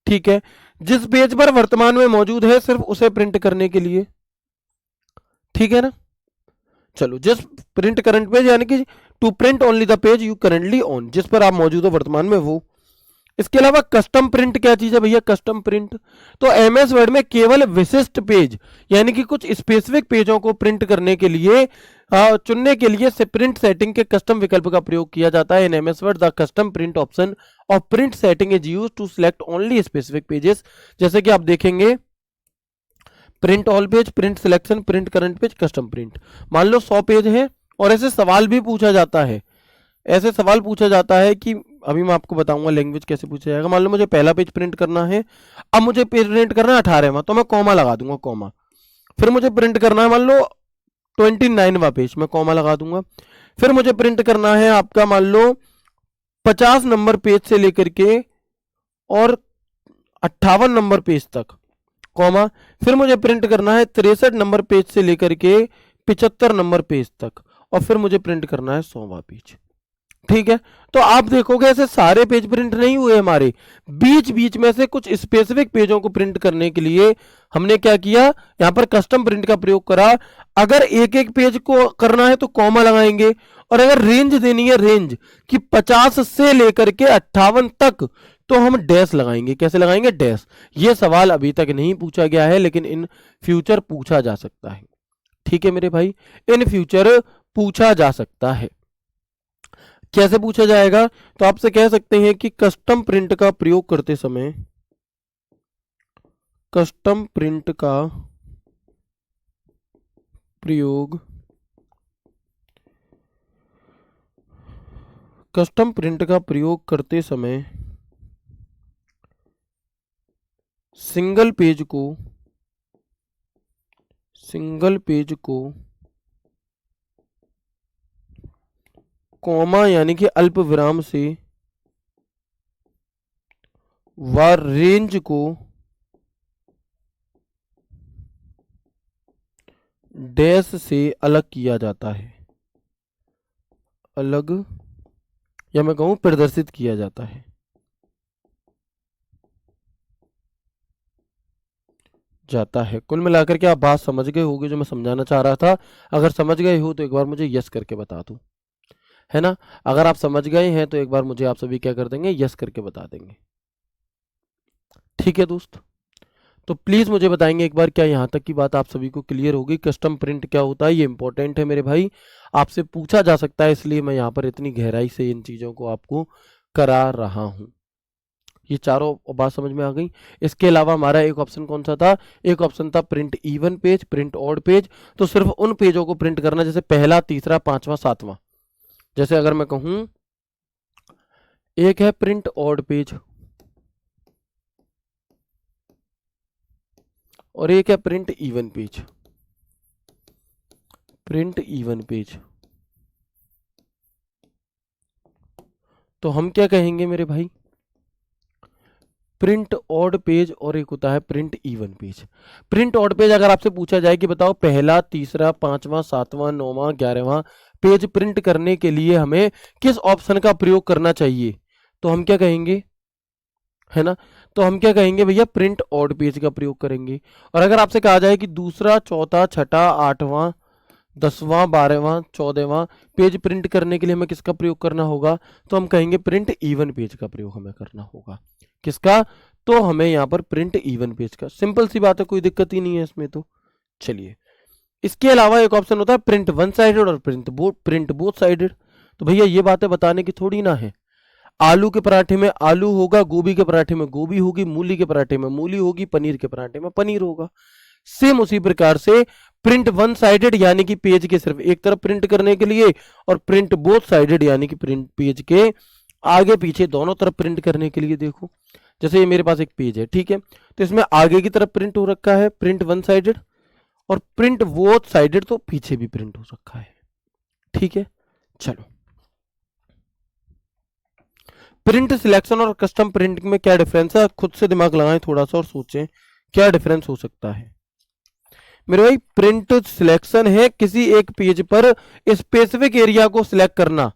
S1: ठीक है। जिस पेज पर वर्तमान में मौजूद है सिर्फ उसे प्रिंट करने के लिए, ठीक है ना। चलो, जिस प्रिंट करंट पेज यानी कि to print only the page you currently on, जिस पर आप मौजूद हो वर्तमान में वो। इसके अलावा कस्टम प्रिंट क्या चीज है भैया? कस्टम प्रिंट तो एमएस वर्ड में केवल विशिष्ट पेज यानी कि कुछ स्पेसिफिक पेजों को प्रिंट करने के लिए चुनने के लिए से प्रिंट सेटिंग के कस्टम विकल्प का प्रयोग किया जाता है। In MS Word the custom print option of print setting is used to select only specific pages. जैसे कि आप देखेंगे print all page, print selection, print current page, custom print. मान लो 100 पेज है और ऐसे सवाल भी पूछा जाता है, ऐसे सवाल पूछा जाता है कि अभी मैं आपको बताऊंगा लैंग्वेज कैसे पूछा जाएगा। मान लो मुझे पहला पेज प्रिंट करना है, अब मुझे पेज प्रिंट करना है 18वां, तो मैं कॉमा लगा दूंगा, कॉमा। फिर मुझे प्रिंट करना है मान लो 29वां पेज, मैं कॉमा लगा दूंगा। फिर मुझे प्रिंट करना है आपका मान लो 50 नंबर पेज से लेकर के और 58 नंबर पेज तक, कॉमा। फिर मुझे प्रिंट करना है 63 नंबर पेज से लेकर के 75 नंबर पेज तक, और फिर मुझे प्रिंट करना है 100वां पेज, ठीक है। तो आप देखोगे ऐसे सारे पेज प्रिंट नहीं हुए हमारे, बीच बीच में से कुछ स्पेसिफिक पेजों को प्रिंट करने के लिए हमने क्या किया, यहां पर कस्टम प्रिंट का प्रयोग करा। अगर एक एक पेज को करना है तो कॉमा लगाएंगे, और अगर रेंज देनी है, रेंज कि 50 से लेकर के 58 तक, तो हम डैश लगाएंगे। कैसे लगाएंगे? डैश। ये सवाल अभी तक नहीं पूछा गया है, लेकिन इन फ्यूचर पूछा जा सकता है। ठीक है मेरे भाई, इन फ्यूचर पूछा जा सकता है। कैसे पूछा जाएगा? तो आपसे कह सकते हैं कि कस्टम प्रिंट का प्रयोग करते समय, कस्टम प्रिंट का प्रयोग, कस्टम प्रिंट का प्रयोग करते समय सिंगल पेज को कॉमा यानी कि अल्प विराम से व रेंज को डैश से अलग किया जाता है, अलग, या मैं कहूं प्रदर्शित किया जाता है। कुल मिलाकर के आप बात समझ गए होगे जो मैं समझाना चाह रहा था। अगर समझ गए हो तो एक बार मुझे यस करके बता दो, है ना। अगर आप समझ गए हैं तो एक बार मुझे आप सभी क्या कर देंगे, यस करके बता देंगे। ठीक है दोस्त, तो प्लीज मुझे बताएंगे एक बार, क्या यहाँ तक की बात आप सभी को क्लियर होगी? कस्टम प्रिंट क्या होता है, ये इंपॉर्टेंट है मेरे भाई, आपसे पूछा जा सकता है, इसलिए मैं यहाँ पर इतनी गहराई से इन चीजों को आपको करा रहा हूँ। ये चारों बात समझ में आ गई। इसके अलावा हमारा एक ऑप्शन कौन सा था? एक ऑप्शन था print even page, print odd page. तो सिर्फ उन पेजों को प्रिंट करना जैसे पहला, तीसरा, पांचवा, सातवां। जैसे अगर मैं कहूं एक है प्रिंट ऑड पेज और एक है print even page, print even page, तो हम क्या कहेंगे मेरे भाई? प्रिंट ऑड पेज, और एक होता है print even page. Print odd page अगर आपसे पूछा जाए कि बताओ पहला, तीसरा, पांचवा, सातवां, नौवां, 11वां पेज प्रिंट करने के लिए हमें किस ऑप्शन का प्रयोग करना चाहिए, तो हम क्या कहेंगे, है ना। तो हम क्या कहेंगे भैया? प्रिंट ऑड पेज का प्रयोग करेंगे। और अगर आपसे कहा जाए कि दूसरा, चौथा, छठा, 8वां, 10वां, 12वां, 14वां पेज प्रिंट करने के लिए हमें किसका प्रयोग करना होगा, तो हम कहेंगे प्रिंट इवन पेज का प्रयोग हमें करना होगा। किसका? तो हमें यहाँ पर प्रिंट इवन पेज का। सिंपल सी बात है, कोई दिक्कत ही नहीं है इसमें। तो चलिए, इसके अलावा एक ऑप्शन होता है प्रिंट वन साइडेड और प्रिंट बोथ साइडेड। तो भैया ये बातें बताने की थोड़ी ना है। आलू के पराठे में आलू होगा, गोभी के पराठे में गोभी होगी, मूली के पराठे में मूली होगी, पनीर के पराठे में पनीर होगा। सेम उसी प्रकार से प्रिंट वन साइडेड यानी कि पेज के सिर्फ एक तरफ प्रिंट करने के लिए, और प्रिंट बोथ साइडेड यानी कि प्रिंट पेज के आगे पीछे दोनों तरफ प्रिंट करने के लिए। देखो जैसे ये मेरे पास एक पेज है, ठीक है, तो इसमें आगे की तरफ प्रिंट हो रखा है प्रिंट वन साइडेड, और प्रिंट बोथ साइडेड तो पीछे भी प्रिंट हो रखा है। ठीक है, चलो, प्रिंट सिलेक्शन और कस्टम प्रिंटिंग में क्या डिफरेंस है? खुद से दिमाग लगाएं थोड़ा सा और सोचें क्या डिफरेंस हो सकता है। मेरे भाई, प्रिंट सिलेक्शन है किसी एक पेज पर स्पेसिफिक एरिया को सिलेक्ट करना,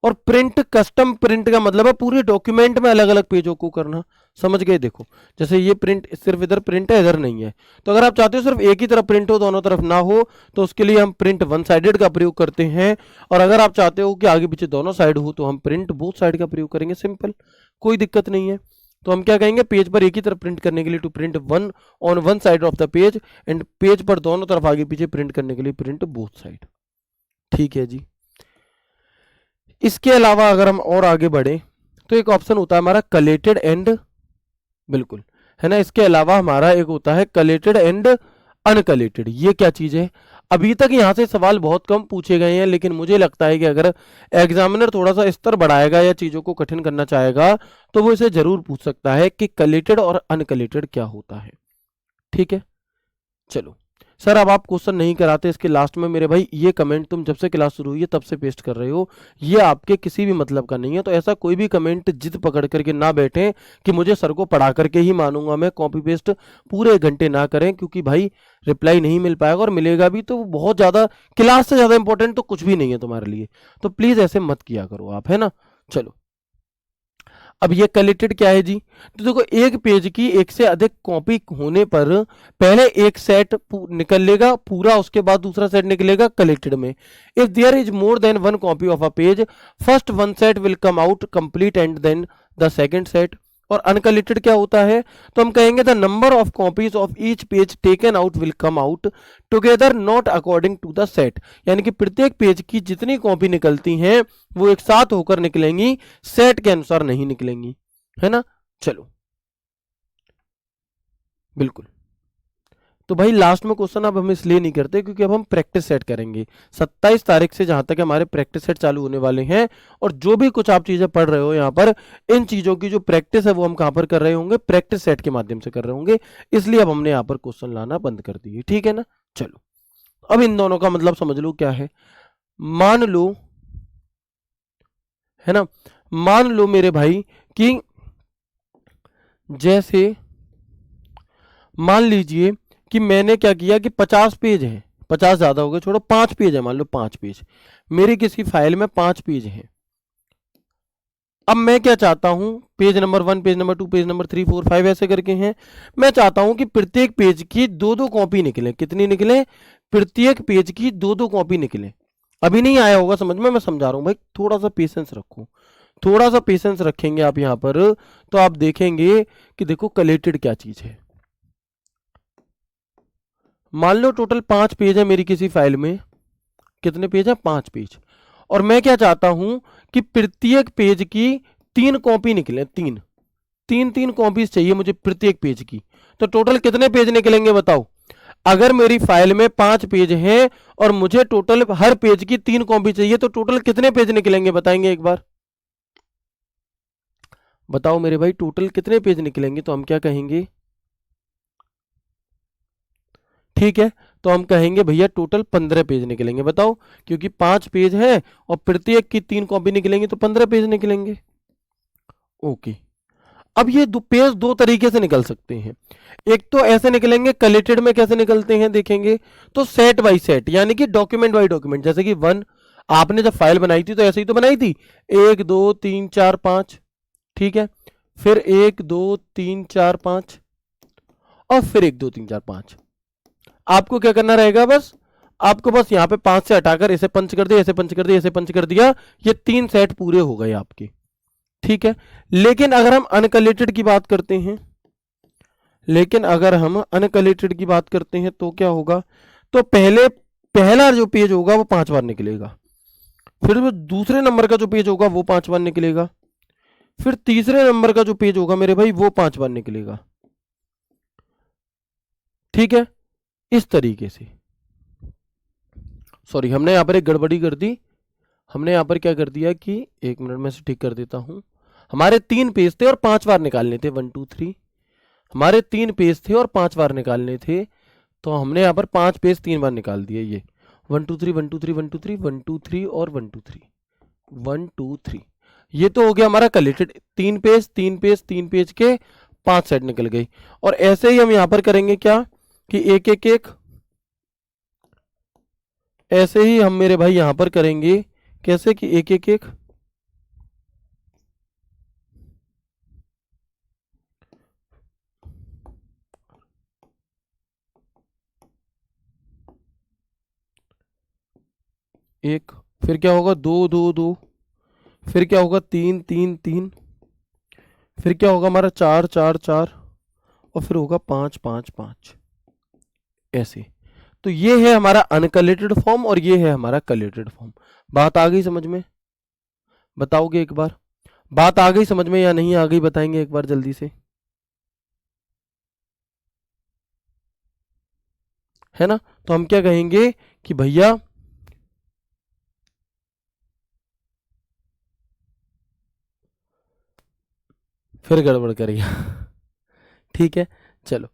S1: और प्रिंट कस्टम प्रिंट का मतलब है पूरे डॉक्यूमेंट में अलग अलग पेजों को करना। समझ गए? देखो जैसे ये प्रिंट सिर्फ इधर प्रिंट है, इधर नहीं है, तो अगर आप चाहते हो सिर्फ एक ही तरफ प्रिंट हो, दोनों तरफ ना हो, तो उसके लिए हम प्रिंट वन साइडेड का प्रयोग करते हैं। और अगर आप चाहते हो कि आगे पीछे दोनों साइड हो, तो हम प्रिंट बोथ साइड का प्रयोग करेंगे। सिंपल, कोई दिक्कत नहीं है। तो हम क्या कहेंगे? पेज पर एक ही तरफ प्रिंट करने के लिए to print one on one side of the page, and page पर दोनों तरफ आगे पीछे प्रिंट करने के लिए प्रिंट बोथ साइड। ठीक है जी। इसके अलावा अगर हम और आगे बढ़े तो एक ऑप्शन होता है हमारा कलेटेड एंड, बिल्कुल, है ना। इसके अलावा हमारा एक होता है कलेटेड एंड अनकलेटेड। ये क्या चीज है? अभी तक यहां से सवाल बहुत कम पूछे गए हैं, लेकिन मुझे लगता है कि अगर एग्जामिनर थोड़ा सा स्तर बढ़ाएगा या चीजों को कठिन करना चाहेगा, तो वो इसे जरूर पूछ सकता है कि कलेटेड और अनकलेटेड क्या होता है। ठीक है, चलो, सर अब आप क्वेश्चन नहीं कराते इसके लास्ट में, मेरे भाई ये कमेंट तुम जब से क्लास शुरू हुई है तब से पेस्ट कर रहे हो, ये आपके किसी भी मतलब का नहीं है। तो ऐसा कोई भी कमेंट जिद पकड़ करके ना बैठे कि मुझे सर को पढ़ा करके ही मानूंगा मैं, कॉपी पेस्ट पूरे 1 घंटे ना करें, क्योंकि भाई रिप्लाई नहीं मिल पाएगा, और मिलेगा भी तो बहुत ज़्यादा, क्लास से ज़्यादा इंपॉर्टेंट तो कुछ भी नहीं है तुम्हारे लिए। तो प्लीज़ ऐसे मत किया करो आप, है ना। चलो, अब ये कलेक्टेड क्या है जी, तो देखो एक पेज की एक से अधिक कॉपी होने पर पहले एक सेट निकलेगा पूरा, उसके बाद दूसरा सेट निकलेगा कलेक्टेड में। If there is more than one copy of a page, first one set will come out complete and then the second set. और अनकलेक्टेड क्या होता है, तो हम कहेंगे the number of copies of each page taken out will come out together not according to the set. यानी कि प्रत्येक पेज की जितनी कॉपी निकलती हैं वो एक साथ होकर निकलेंगी, सेट के अनुसार नहीं निकलेंगी, है ना। चलो, बिल्कुल। तो भाई लास्ट में क्वेश्चन अब हम इसलिए नहीं करते क्योंकि अब हम प्रैक्टिस सेट करेंगे 27 तारीख से, जहां तक हमारे प्रैक्टिस सेट चालू होने वाले हैं। और जो भी कुछ आप चीजें पढ़ रहे हो यहाँ पर, इन चीजों की जो प्रैक्टिस है वो हम कहाँ पर कर रहे होंगे, प्रैक्टिस सेट के माध्यम से कर रहे होंगे। इसलिए अब हमने यहाँ पर क्वेश्चन लाना बंद कर दिए, ठीक है ना। चलो, अब इन दोनों का मतलब समझ लो क्या है। मान लो, है ना, मान लो मेरे भाई कि जैसे मान लीजिए कि मैंने क्या किया कि 50 पेज हैं, 50 ज्यादा हो गए, छोड़ो, 5 पेज है, मान लो 5 पेज, मेरी किसी फाइल में 5 पेज हैं। अब मैं क्या चाहता हूं, page number 1, page number 2, page number 3, 4, 5 ऐसे करके हैं। मैं चाहता हूं कि प्रत्येक पेज की दो दो कॉपी निकले। कितनी निकले, प्रत्येक पेज की दो दो कॉपी निकले। अभी नहीं आया होगा समझ में, मैं समझा रहा हूं भाई, थोड़ा सा पेशेंस रखो, थोड़ा सा पेशेंस रखेंगे आप यहां पर, तो आप देखेंगे कि देखो कलेक्टेड क्या चीज है। मान लो टोटल 5 पेज है मेरी किसी फाइल में, कितने पेज है, 5 पेज। और मैं क्या चाहता हूं कि प्रत्येक पेज की 3 कॉपी निकले, तीन तीन तीन कॉपीज चाहिए मुझे प्रत्येक पेज की। तो टोटल कितने पेज निकलेंगे बताओ। अगर मेरी फाइल में 5 पेज हैं और मुझे टोटल हर पेज की 3 कॉपी चाहिए, तो टोटल कितने पेज निकलेंगे बताएंगे एक बार, बताओ मेरे भाई, टोटल कितने पेज निकलेंगे। तो हम क्या कहेंगे, ठीक है, तो हम कहेंगे भैया टोटल 15 पेज निकलेंगे, बताओ, क्योंकि 5 पेज है और प्रत्येक की 3 कॉपी निकलेंगी तो 15 पेज निकलेंगे। ओके, अब ये दो पेज दो तरीके से निकल सकते हैं। एक तो ऐसे निकलेंगे, कलेक्टेड में कैसे निकलते हैं देखेंगे, तो सेट बाय सेट, यानी कि डॉक्यूमेंट बाय डॉक्यूमेंट। जैसे कि 1, आपने जब फाइल बनाई थी तो ऐसे ही तो बनाई थी, 1 2 3 4 5, ठीक है, फिर 1 2 3 4 5, और फिर 1 2 3 4 5। आपको क्या करना रहेगा, बस आपको बस यहाँ पे 5 से हटाकर ऐसे पंच कर दिया, ऐसे पंच कर दिया, ऐसे पंच कर दिया, ये 3 सेट पूरे हो गए आपके, ठीक है। लेकिन अगर हम अनकलेक्टेड की बात करते हैं, लेकिन अगर हम अनकलेक्टेड की बात करते हैं तो क्या होगा, तो पहला जो पेज होगा वो 5 बार निकलेगा, फिर वो दूसरे नंबर का जो पेज होगा वो 5 बार निकलेगा, फिर तीसरे नंबर का जो पेज होगा मेरे भाई वो 5 बार निकलेगा, ठीक है, इस तरीके से। सॉरी, हमने यहां पर एक गड़बड़ी कर दी। हमने यहां पर क्या कर दिया कि, 1 मिनट में से ठीक कर देता हूं, हमारे 3 पेज थे और 5 बार निकालने थे, 1 2 3, हमारे 3 पेज थे और 5 बार निकालने थे। तो हमने यहाँ पर 5 पेज 3 बार निकाल दिए, ये 1 2 3 1 2 3 1 2 3 1 2 3 और 1 2 3 1 2 3, ये तो हो गया हमारा कलेक्टेड। 3 पेज 3 पेज 3 पेज के 5 सेट निकल गई। और ऐसे ही हम यहाँ पर करेंगे क्या कि एक एक एक, ऐसे ही हम मेरे भाई यहाँ पर करेंगे कैसे कि एक एक एक, एक, फिर क्या होगा 2 2 2, फिर क्या होगा 3 3 3, फिर क्या होगा हमारा 4 4 4, और फिर होगा 5 5 5, ऐसे। तो ये है हमारा अनकलेक्टेड फॉर्म और ये है हमारा कलेक्टेड फॉर्म। बात आ गई समझ में, बताओगे एक बार, बात आ गई समझ में या नहीं आ गई, बताएंगे एक बार जल्दी से, है ना। तो हम क्या कहेंगे कि भैया, फिर गड़बड़ करिए ठीक है, चलो,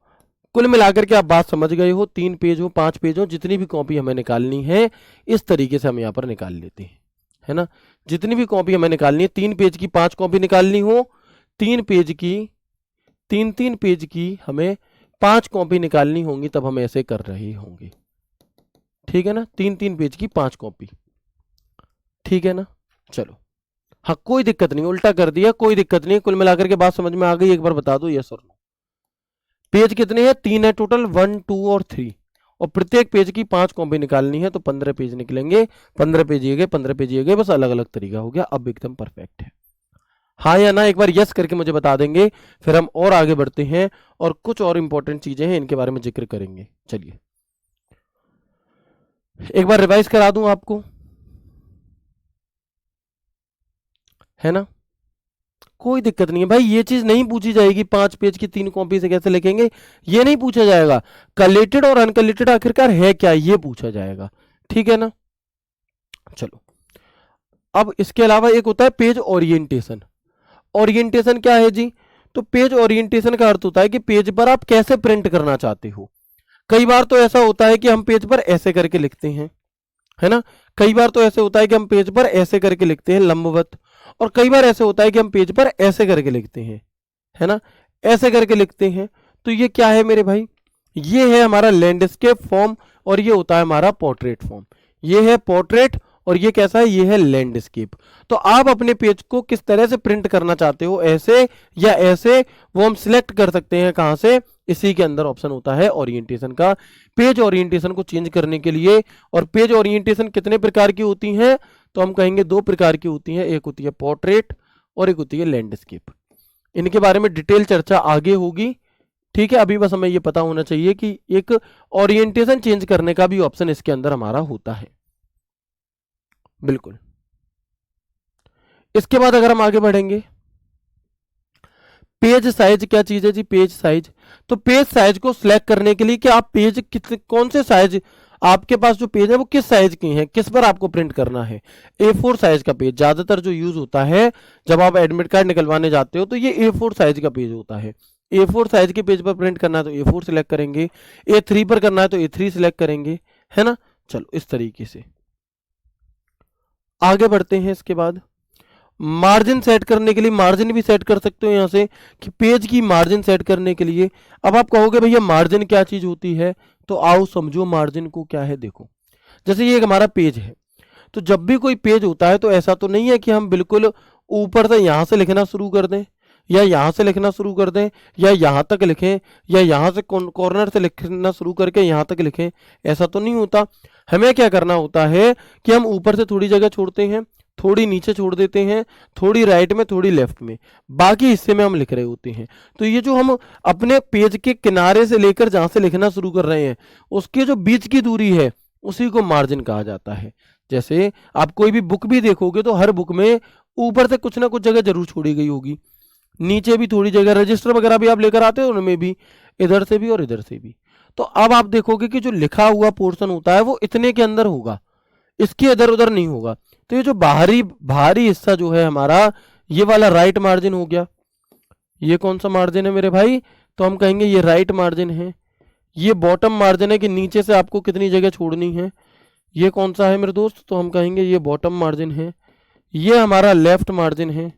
S1: कुल मिलाकर के आप बात समझ गए हो, 3 पेज हो 5 पेज हो, जितनी भी कॉपी हमें निकालनी है इस तरीके से हम यहाँ पर निकाल लेते हैं, है ना। जितनी भी कॉपी हमें निकालनी है, 3 पेज की 5 कॉपी निकालनी हो, 3 पेज की 3 पेज की हमें 5 कॉपी निकालनी होंगी, तब हम ऐसे कर रहे होंगे, ठीक है ना। 3 पेज की 5 कॉपी, ठीक है ना। चलो, हाँ कोई दिक्कत नहीं, उल्टा कर दिया कोई दिक्कत नहीं, कुल मिलाकर के बात समझ में आ गई, एक बार बता दो यस और नो। पेज कितने हैं? 3 है टोटल, 1 2 और 3, और प्रत्येक पेज की 5 कॉपी निकालनी है, तो 15 पेज निकलेंगे। 15 पेज ये गए, 15 पेज ये गए, बस अलग अलग तरीका हो गया, अब एकदम परफेक्ट है। हाँ या ना एक बार यस करके मुझे बता देंगे, फिर हम और आगे बढ़ते हैं और कुछ और इंपॉर्टेंट चीजें हैं इनके बारे में जिक्र करेंगे। चलिए एक बार रिवाइज करा दूं आपको, है ना। कोई दिक्कत नहीं है भाई, ये चीज नहीं पूछी जाएगी 5 पेज की 3 कॉपी से कैसे लिखेंगे, ये नहीं पूछा जाएगा। कलेटेड और अनकलेटेड आखिरकार है क्या, ये पूछा जाएगा, ठीक है ना। चलो, अब इसके अलावा एक होता है पेज ओरिएंटेशन। ओरिएंटेशन क्या है जी? तो पेज ओरिएंटेशन का अर्थ होता है कि पेज पर आप कैसे प्रिंट करना चाहते हो। कई बार तो ऐसा होता है कि हम पेज पर ऐसे करके लिखते हैं, है ना। कई बार तो ऐसे होता है कि हम पेज पर ऐसे करके लिखते हैं लंबवत, और कई बार ऐसे होता है कि हम पेज पर ऐसे करके लिखते हैं, है ना, ऐसे करके लिखते हैं। तो ये क्या है मेरे भाई? ये है हमारा लैंडस्केप फॉर्म, और ये होता है हमारा पोर्ट्रेट फॉर्म। ये है पोर्ट्रेट और ये कैसा है? ये है लैंडस्केप। तो आप अपने पेज को किस तरह से प्रिंट करना चाहते हो, ऐसे या ऐसे, वो हम सिलेक्ट कर सकते हैं। कहां से? इसी के अंदर ऑप्शन होता है ओरिएंटेशन का। पेज ओरिएंटेशन को चेंज करने के लिए, और पेज ओरिएंटेशन कितने प्रकार की होती हैं? तो हम कहेंगे 2 प्रकार की होती हैं, एक होती है पोर्ट्रेट और एक होती है लैंडस्केप। इनके बारे में डिटेल चर्चा आगे होगी, ठीक है। अभी बस हमें ये पता होना चाहिए कि एक ओरिएंटेशन चेंज करने का भी ऑप्शन इसके अंदर हमारा होता है, बिल्कुल। इसके बाद अगर हम आगे बढ़ेंगे, पेज साइज क्या चीज है जी? पेज साइज, तो पेज साइज को सिलेक्ट करने के लिए कि आप पेज कितने, कौन से साइज, आपके पास जो पेज है वो किस साइज के हैं, किस पर आपको प्रिंट करना है। A4 साइज का पेज ज्यादातर जो यूज होता है जब आप एडमिट कार्ड निकलवाने जाते हो, तो ये A4 साइज का पेज होता है। A4 साइज के पेज पर प्रिंट करना है तो A4 सिलेक्ट करेंगे, A3 पर करना है तो A3 सिलेक्ट करेंगे, है ना। चलो, इस तरीके से आगे बढ़ते हैं। इसके बाद मार्जिन सेट करने के लिए, मार्जिन भी सेट कर सकते हो यहां से, कि पेज की मार्जिन सेट करने के लिए। अब आप कहोगे भैया मार्जिन क्या चीज होती है, तो आओ समझो मार्जिन को क्या है। देखो, जैसे ये एक हमारा पेज है, तो जब भी कोई पेज होता है तो ऐसा तो नहीं है कि हम बिल्कुल ऊपर से यहां से लिखना शुरू कर दें, या यहां से लिखना शुरू कर दें, या यहां तक लिखें, या यहां से कॉर्नर से लिखना शुरू करके यहां तक लिखें, ऐसा तो नहीं होता। हमें क्या करना होता है कि हम ऊपर से थोड़ी जगह छोड़ते हैं, थोड़ी नीचे छोड़ देते हैं, थोड़ी राइट में, थोड़ी लेफ्ट में, बाकी हिस्से में हम लिख रहे होते हैं। तो ये जो हम अपने पेज के किनारे से लेकर जहां से लिखना शुरू कर रहे हैं, उसके जो बीच की दूरी है उसी को मार्जिन कहा जाता है। जैसे आप कोई भी बुक भी देखोगे तो हर बुक में ऊपर से कुछ ना कुछ जगह जरूर छोड़ी गई होगी, नीचे भी थोड़ी जगह, रजिस्टर वगैरह भी आप लेकर आते हो उनमें भी, इधर से भी और इधर से भी। तो अब आप देखोगे कि जो लिखा हुआ पोर्शन होता है वो इतने के अंदर होगा, इसके इधर उधर नहीं होगा। तो ये जो बाहरी हिस्सा जो है हमारा, ये वाला राइट मार्जिन हो गया। ये कौन सा मार्जिन है मेरे भाई? तो हम कहेंगे ये राइट मार्जिन है। ये बॉटम मार्जिन है कि नीचे से आपको कितनी जगह छोड़नी है। ये कौन सा है मेरे दोस्त? तो हम कहेंगे ये बॉटम मार्जिन है। ये हमारा लेफ्ट मार्जिन है,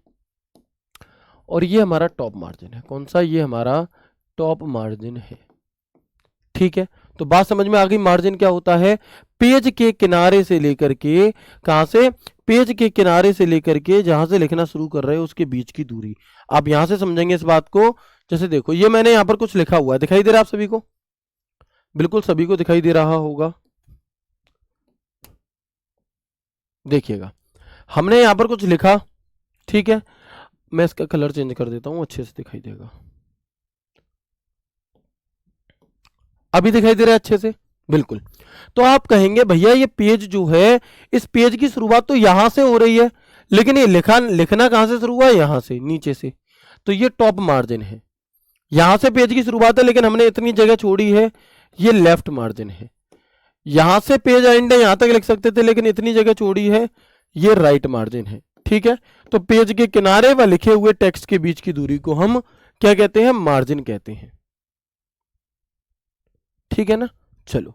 S1: और ये हमारा टॉप मार्जिन है। कौन सा? ये हमारा टॉप मार्जिन है, ठीक है। तो बात समझ में आ गई, मार्जिन क्या होता है? पेज के किनारे से लेकर के, कहां से? पेज के किनारे से लेकर के जहां से लिखना शुरू कर रहे हो उसके बीच की दूरी। आप यहां से समझेंगे इस बात को। जैसे देखो, ये मैंने यहां पर कुछ लिखा हुआ है, दिखाई दे रहा है आप सभी को? बिल्कुल सभी को दिखाई दे रहा होगा, देखिएगा। हमने यहां पर कुछ लिखा, ठीक है। मैं इसका कलर चेंज कर देता हूं, अच्छे से दिखाई देगा। अभी दिखाई दे रहा है अच्छे से? बिल्कुल। तो आप कहेंगे भैया ये पेज जो है, इस पेज की शुरुआत तो यहां से हो रही है, लेकिन ये लिखना कहां से शुरू हुआ है? यहां से, नीचे से। तो ये टॉप मार्जिन है। यहां से पेज की शुरुआत है, लेकिन हमने इतनी जगह छोड़ी है, ये लेफ्ट मार्जिन है। यहां से पेज एंड है, यहां तक लिख सकते थे, लेकिन इतनी जगह छोड़ी है, ये राइट मार्जिन है, ठीक है। तो पेज के किनारे व लिखे हुए टेक्स्ट के बीच की दूरी को हम क्या कहते हैं? मार्जिन कहते हैं। ठीक है ना। चलो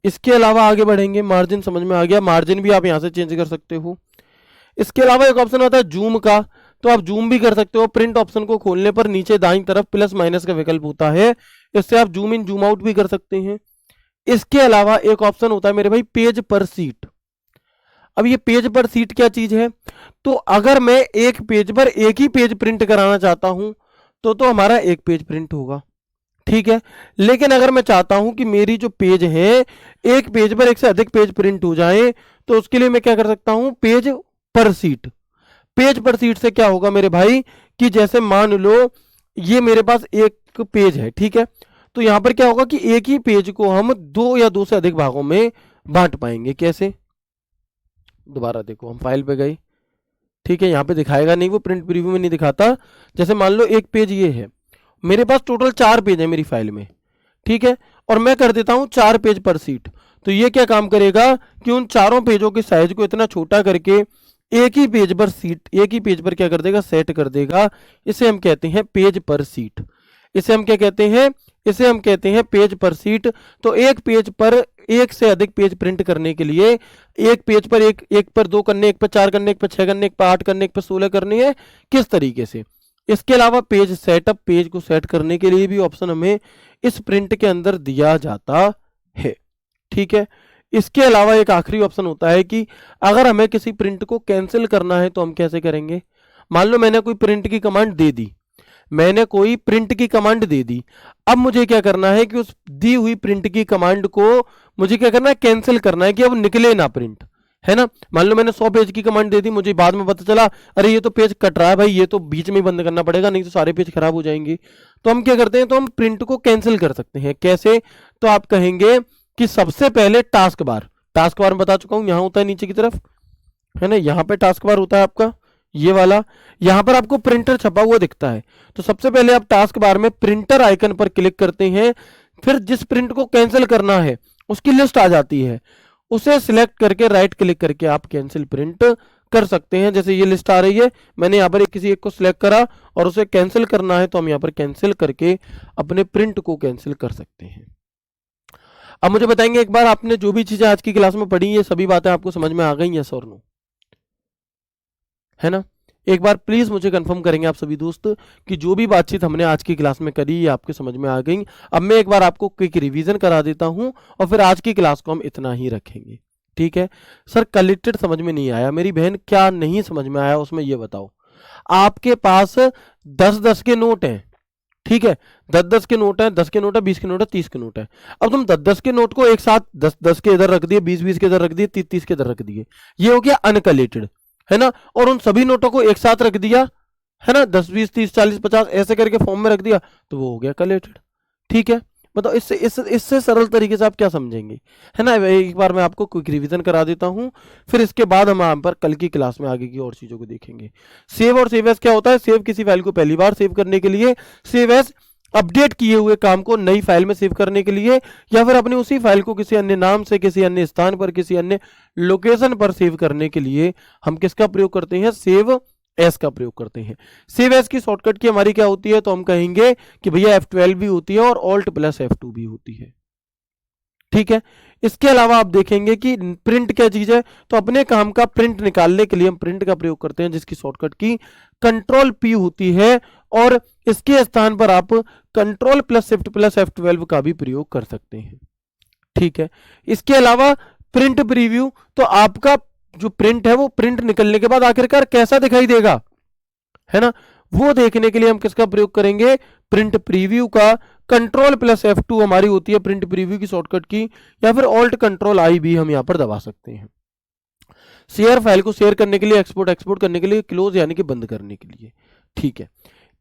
S1: इसके अलावा आगे बढ़ेंगे, मार्जिन समझ में आ गया, मार्जिन भी आप यहाँ से चेंज कर सकते हो। इसके अलावा एक ऑप्शन आता है जूम का, तो आप जूम भी कर सकते हो। प्रिंट ऑप्शन को खोलने पर नीचे दाईं तरफ प्लस माइनस का विकल्प होता है, इससे आप जूम इन जूम आउट भी कर सकते हैं। इसके अलावा एक ऑप्शन होता है मेरे भाई पेज पर सीट। अब ये पेज पर सीट क्या चीज है, तो अगर मैं एक पेज पर एक ही पेज प्रिंट कराना चाहता हूं तो हमारा एक पेज प्रिंट होगा, ठीक है। लेकिन अगर मैं चाहता हूं कि मेरी जो पेज है एक पेज पर एक से अधिक पेज प्रिंट हो जाए, तो उसके लिए मैं क्या कर सकता हूं, पेज पर सीट। पेज पर सीट से क्या होगा मेरे भाई कि जैसे मान लो ये मेरे पास एक पेज है, ठीक है, तो यहां पर क्या होगा कि एक ही पेज को हम दो या दो से अधिक भागों में बांट पाएंगे। कैसे, दोबारा देखो, हम फाइल पे गए, ठीक है, यहाँ पे दिखाएगा नहीं, वो प्रिंट प्रीव्यू में नहीं दिखाता। जैसे मान लो एक पेज ये है, मेरे पास टोटल 4 पेज है मेरी फाइल में, ठीक है, और मैं कर देता हूं 4 पेज पर सीट। तो ये क्या काम करेगा कि उन चारों पेजों के साइज को इतना छोटा करके एक ही पेज पर सीट, एक ही पेज पर क्या कर देगा, सेट कर देगा। इसे हम कहते हैं पेज पर सीट। इसे हम क्या कहते हैं, इसे हम कहते हैं पेज पर सीट। तो एक पेज पर एक से अधिक पेज प्रिंट करने के लिए एक पेज पर एक पर 2 करने, एक पर 4 करने, एक पर 6 करने, एक पर 8 करने, एक पर 16 करनी है, किस तरीके से। इसके अलावा पेज सेटअप, पेज को सेट करने के लिए भी ऑप्शन हमें इस प्रिंट के अंदर दिया जाता है, ठीक है। इसके अलावा एक आखिरी ऑप्शन होता है कि अगर हमें किसी प्रिंट को कैंसिल करना है तो हम कैसे करेंगे। मान लो मैंने कोई प्रिंट की कमांड दे दी, मैंने कोई प्रिंट की कमांड दे दी, अब मुझे क्या करना है कि उस दी हुई प्रिंट की कमांड को मुझे क्या करना है, कैंसिल करना है कि अब निकले ना प्रिंट, है ना। मान लो मैंने 100 पेज की कमांड दे दी, मुझे बाद में पता चला अरे ये तो पेज कट रहा है भाई, ये तो बीच में ही बंद करना पड़ेगा, नहीं तो सारे पेज खराब हो जाएंगे। तो हम क्या करते हैं, तो हम प्रिंट को कैंसिल कर सकते हैं। कैसे, तो आप कहेंगे कि सबसे पहले टास्क बार, टास्क बार में बता चुका हूं, यहां होता है नीचे की तरफ, है ना, यहां पे टास्क बार होता है आपका ये वाला, यहां पर आपको प्रिंटर छपा हुआ दिखता है। तो सबसे पहले आप टास्क बार में प्रिंटर आइकन पर क्लिक करते हैं, फिर जिस प्रिंट को कैंसिल करना है उसकी लिस्ट आ जाती है, उसे सिलेक्ट करके राइट क्लिक करके आप कैंसिल प्रिंट कर सकते हैं। जैसे ये लिस्ट आ रही है, मैंने यहाँ पर किसी एक को सिलेक्ट करा और उसे कैंसिल करना है, तो हम यहाँ पर कैंसिल करके अपने प्रिंट को कैंसिल कर सकते हैं। अब मुझे बताएंगे एक बार, आपने जो भी चीजें आज की क्लास में पढ़ी, ये सभी बातें आपको समझ में आ गई, यस और नो, है ना। एक बार प्लीज मुझे कंफर्म करेंगे आप सभी दोस्त कि जो भी बातचीत हमने आज की क्लास में करी ये आपके समझ में आ गई। अब मैं एक बार आपको क्विक रिवीजन करा देता हूं और फिर आज की क्लास को हम इतना ही रखेंगे, ठीक है। सर कलेक्टेड समझ में नहीं आया, मेरी बहन क्या नहीं समझ में आया उसमें ये बताओ। आपके पास 10-10 के नोट हैं, ठीक है, 10-10 के नोट है, 10 के नोट है, 20 के नोट है, 30 के नोट है। अब तुम 10-10 के नोट को एक साथ 10-10 के इधर रख दिए, 20-20 के इधर रख दिए, 30-30 के इधर रख दिए, ये हो गया अनकलेटेड, है ना। और उन सभी नोटों को एक साथ रख दिया, है ना, 10 20 30 40 50 ऐसे करके फॉर्म में रख दिया, तो वो हो गया कलेटेड, ठीक है। बताओ इससे सरल तरीके से आप क्या समझेंगे, है ना। एक बार मैं आपको क्विक रिवीजन करा देता हूं, फिर इसके बाद हम यहाँ पर कल की क्लास में आगे की और चीजों को देखेंगे। सेव और सेव एज क्या होता है, सेव किसी फाइल को पहली बार सेव करने के लिए, सेव एज अपडेट किए हुए काम को नई फाइल में सेव करने के लिए, या फिर अपनी उसी फाइल को किसी अन्य नाम से, किसी अन्य स्थान पर, किसी अन्य लोकेशन पर सेव करने के लिए हम किसका प्रयोग करते हैं, सेव एस का प्रयोग करते हैं। सेव एस की शॉर्टकट की हमारी क्या होती है, तो हम कहेंगे कि भैया F12 भी होती है और ऑल्ट प्लस F2 भी होती है, ठीक है। इसके अलावा आप देखेंगे कि प्रिंट क्या चीज है, तो अपने काम का प्रिंट निकालने के लिए हम प्रिंट का प्रयोग करते हैं, जिसकी शॉर्टकट की कंट्रोल P होती है, और इसके स्थान पर आप control plus shift plus F12 का भी प्रयोग कर सकते हैं, ठीक है। इसके अलावा प्रिंट प्रीव्यू, तो आपका जो प्रिंट है वो प्रिंट निकलने के बाद आखिरकार कैसा दिखाई देगा, है ना, वो देखने के लिए हम किसका प्रयोग करेंगे, प्रिंट प्रीव्यू का। कंट्रोल प्लस F2 हमारी होती है प्रिंट प्रीव्यू की शॉर्टकट की, या फिर ऑल्ट कंट्रोल I भी हम यहां पर दबा सकते हैं। शेयर फाइल को शेयर करने के लिए, एक्सपोर्ट करने के लिए, क्लोज यानी कि बंद करने के लिए, ठीक है।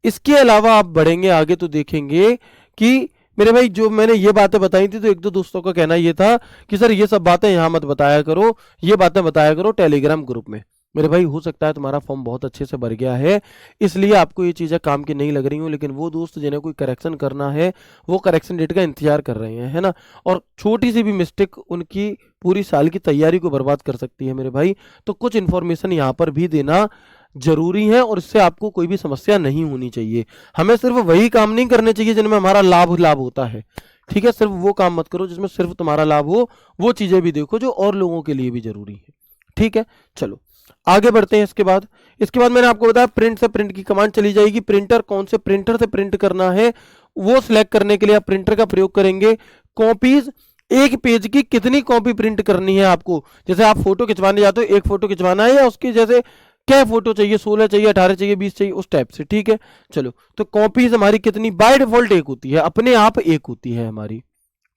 S1: इसके अलावा आप बढ़ेंगे आगे तो देखेंगे कि मेरे भाई जो मैंने ये बातें बताई थी, तो एक दो दोस्तों का कहना ये था कि सर ये सब बातें यहां मत बताया करो, ये बातें बताया करो टेलीग्राम ग्रुप में। मेरे भाई हो सकता है तुम्हारा फॉर्म बहुत अच्छे से भर गया है, इसलिए आपको ये चीज़ें काम की नहीं लग रही हूँ, लेकिन वो दोस्त जिन्हें कोई करेक्शन करना है वो करेक्शन डेट का इंतजार कर रहे हैं, है ना। और छोटी सी भी मिस्टेक उनकी पूरी साल की तैयारी को बर्बाद कर सकती है मेरे भाई। तो कुछ इन्फॉर्मेशन यहाँ पर भी देना जरूरी है, और इससे आपको कोई भी समस्या नहीं होनी चाहिए। हमें सिर्फ वही काम नहीं करने चाहिए जिनमें हमारा लाभ होता है, ठीक है, सिर्फ वो काम मत करो जिसमें सिर्फ तुम्हारा लाभ हो, वो चीजें भी देखो जो और लोगों के लिए भी जरूरी है। ठीक है, चलो आगे बढ़ते हैं। इसके बाद मैंने आपको बताया प्रिंट से प्रिंट की कमांड चली जाएगी। प्रिंटर, कौन से प्रिंटर से प्रिंट करना है वो सिलेक्ट करने के लिए आप प्रिंटर का प्रयोग करेंगे। कॉपीज, एक पेज की कितनी कॉपी प्रिंट करनी है आपको। जैसे आप फोटो खिंचवाने जाते हो, एक फोटो खिंचवाना है या उसकी जैसे क्या फोटो चाहिए, 16 चाहिए, 18 चाहिए, 20 चाहिए, उस टाइप से। ठीक है, चलो तो कॉपीज हमारी कितनी, बाय डिफॉल्ट एक होती है, अपने आप एक होती है हमारी।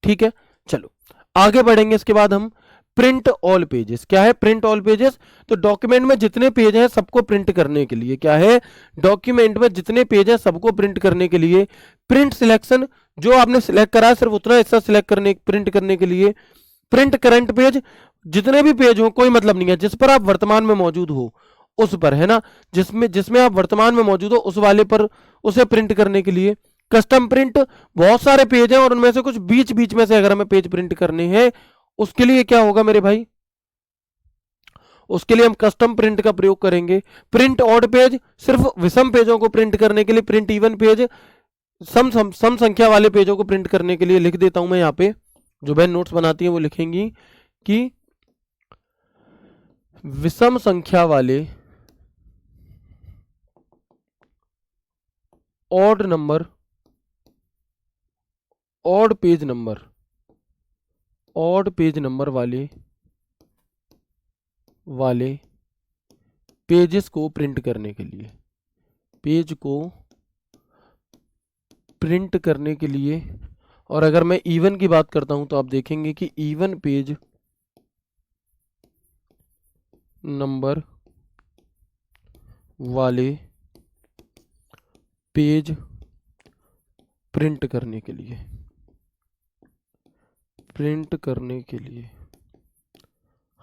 S1: ठीक है, चलो आगे बढ़ेंगे। इसके बाद हम प्रिंट ऑल पेजेस, क्या है प्रिंट ऑल पेजेस, तो डॉक्यूमेंट में जितने पेज हैं सबको प्रिंट करने के लिए, क्या है डॉक्यूमेंट में जितने पेज हैं सबको प्रिंट करने के लिए प्रिंट सिलेक्शन, जो आपने सिलेक्ट करा है सिर्फ उतना हिस्सा सिलेक्ट करने, प्रिंट करने के लिए। प्रिंट करंट पेज, जितने भी पेज हो कोई मतलब नहीं है, जिस पर आप वर्तमान में मौजूद हो उस पर, है ना, जिसमें जिसमें आप वर्तमान में मौजूद हो उस वाले पर, उसे प्रिंट करने के लिए। कस्टम प्रिंट, बहुत सारे पेज हैं और उनमें से कुछ बीच बीच में से अगर हमें पेज प्रिंट करने हैं, उसके लिए क्या होगा मेरे भाई, उसके लिए हम कस्टम प्रिंट का प्रयोग करेंगे। प्रिंट ऑड पेज, सिर्फ विषम पेजों को प्रिंट करने के लिए। प्रिंट इवन पेज, सम संख्या वाले पेजों को प्रिंट करने के लिए। लिख देता हूं मैं यहाँ पे, जो बहन नोट्स बनाती है वो लिखेंगी कि विषम संख्या वाले odd number, odd page number, odd page number वाले पेजेस को प्रिंट करने के लिए, पेज को प्रिंट करने के लिए। और अगर मैं इवन की बात करता हूं तो आप देखेंगे कि इवन पेज नंबर वाले पेज प्रिंट करने के लिए, प्रिंट करने के लिए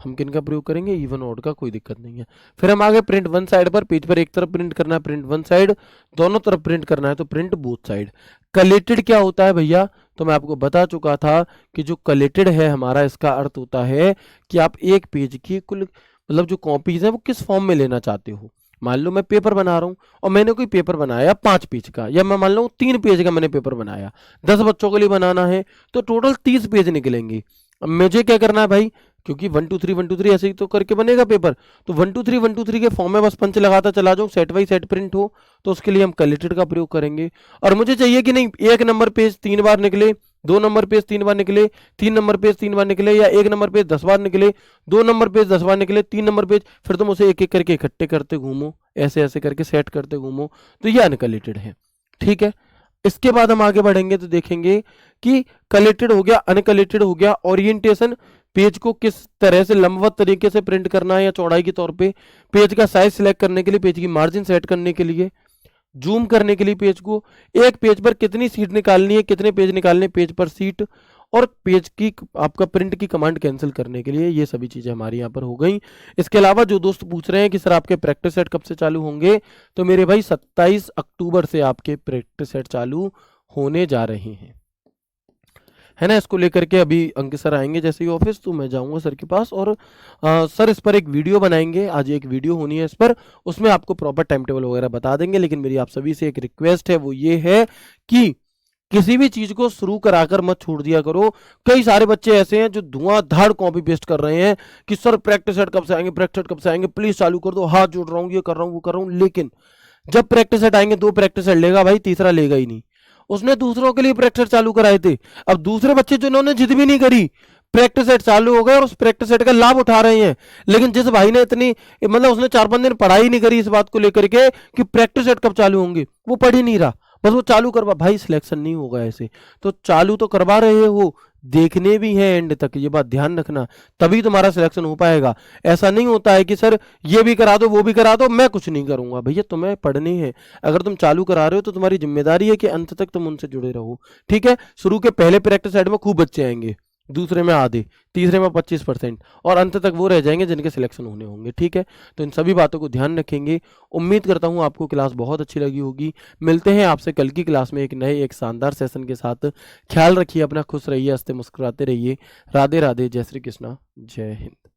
S1: हम किन का प्रयोग करेंगे, इवन ऑड का, कोई दिक्कत नहीं है। फिर हम आगे प्रिंट वन साइड पर, पेज पर एक तरफ प्रिंट करना है प्रिंट वन साइड, दोनों तरफ प्रिंट करना है तो प्रिंट बोथ साइड। कलेक्टेड क्या होता है भैया, तो मैं आपको बता चुका था कि जो कलेक्टेड है हमारा, इसका अर्थ होता है कि आप एक पेज की कुल, मतलब जो कॉपीज है वो किस फॉर्म में लेना चाहते हो। मान लो मैं पेपर बना रहा हूं और मैंने कोई पेपर बनाया 5 पेज का, या मैं मान लो 3 पेज का मैंने पेपर बनाया, 10 बच्चों के लिए बनाना है तो टोटल 30 पेज निकलेंगे। अब मुझे क्या करना है भाई, क्योंकि 1 2 3 1 2 3 ऐसे ही तो करके बनेगा पेपर, तो 1 2 3 1 2 3 के फॉर्म में बस पंच लगाता चला जाऊं, सेट बाई सेट प्रिंट हो, तो उसके लिए हम कलेक्टेड का प्रयोग करेंगे। और मुझे चाहिए कि नहीं, एक नंबर पेज 3 बार निकले, 2 नंबर पेज 3 बार निकले, 3 नंबर पेज 3 बार निकले, या 1 नंबर पेज 10 बार निकले, 2 नंबर पेज 10 बार निकले, 3 नंबर पेज, फिर तुम उसे एक एक करके इकट्ठे करते घूमो, ऐसे ऐसे करके सेट करते घूमो, तो ये अनकलेक्टेड है। ठीक है, इसके बाद हम आगे बढ़ेंगे तो देखेंगे कि कलेक्टेड हो गया, अनकलेक्टेड हो गया। ओरिएंटेशन, पेज को किस तरह से लंबवत तरीके से प्रिंट करना है या चौड़ाई के तौर पे। पेज का साइज सिलेक्ट करने के लिए, पेज की मार्जिन सेट करने के लिए, जूम करने के लिए पेज को, एक पेज पर कितनी सीट निकालनी है, कितने पेज निकालने पेज पर सीट, और पेज की आपका प्रिंट की कमांड कैंसिल करने के लिए। ये सभी चीजें हमारी यहाँ पर हो गई। इसके अलावा जो दोस्त पूछ रहे हैं कि सर आपके प्रैक्टिस सेट कब से चालू होंगे, तो मेरे भाई 27 अक्टूबर से आपके प्रैक्टिस सेट चालू होने जा रहे हैं, है ना। इसको लेकर के अभी अंकित सर आएंगे जैसे ही ऑफिस, तो मैं जाऊंगा सर के पास और सर इस पर एक वीडियो बनाएंगे, आज एक वीडियो होनी है इस पर, उसमें आपको प्रॉपर टाइम टेबल वगैरह बता देंगे। लेकिन मेरी आप सभी से एक रिक्वेस्ट है, वो ये है कि किसी भी चीज को शुरू कराकर मत छोड़ दिया करो। कई सारे बच्चे ऐसे हैं जो धुआंधार कॉपी पेस्ट कर रहे हैं कि सर प्रैक्टिस सेट कब से आएंगे, प्रैक्टिस सेट कब से आएंगे, प्लीज चालू कर दो, हाथ जोड़ रहा हूँ, ये कर रहा हूँ, वो कर रहा हूँ। लेकिन जब प्रैक्टिस सेट आएंगे 2 प्रैक्टिस सेट लेगा भाई, तीसरा लेगा ही नहीं। उसने दूसरों के लिए प्रैक्टिस चालू कराए थे, अब दूसरे बच्चे जिन्होंने जिद भी नहीं करी, प्रैक्टिस सेट चालू हो गए और उस प्रैक्टिस सेट का लाभ उठा रहे हैं। लेकिन जिस भाई ने इतनी, मतलब उसने 4-5 दिन पढ़ाई नहीं करी इस बात को लेकर के कि प्रैक्टिस सेट कब चालू होंगे, वो पढ़ ही नहीं रहा, बस वो चालू करवा, भाई सिलेक्शन नहीं होगा ऐसे। तो चालू तो करवा रहे हो, देखने भी है एंड तक, ये बात ध्यान रखना, तभी तुम्हारा सिलेक्शन हो पाएगा। ऐसा नहीं होता है कि सर ये भी करा दो वो भी करा दो, मैं कुछ नहीं करूंगा। भैया तुम्हें पढ़ने हैं, अगर तुम चालू करा रहे हो तो तुम्हारी जिम्मेदारी है कि अंत तक तुम उनसे जुड़े रहो। ठीक है, शुरू के पहले प्रैक्टिस सेट में खूब बच्चे आएंगे, दूसरे में आधे, तीसरे में 25%, और अंत तक वो रह जाएंगे जिनके सिलेक्शन होने होंगे। ठीक है, तो इन सभी बातों को ध्यान रखेंगे। उम्मीद करता हूँ आपको क्लास बहुत अच्छी लगी होगी। मिलते हैं आपसे कल की क्लास में एक नए, एक शानदार सेशन के साथ। ख्याल रखिए अपना, खुश रहिए, हंसते मुस्कुराते रहिए। राधे राधे, जय श्री कृष्णा, जय हिंद।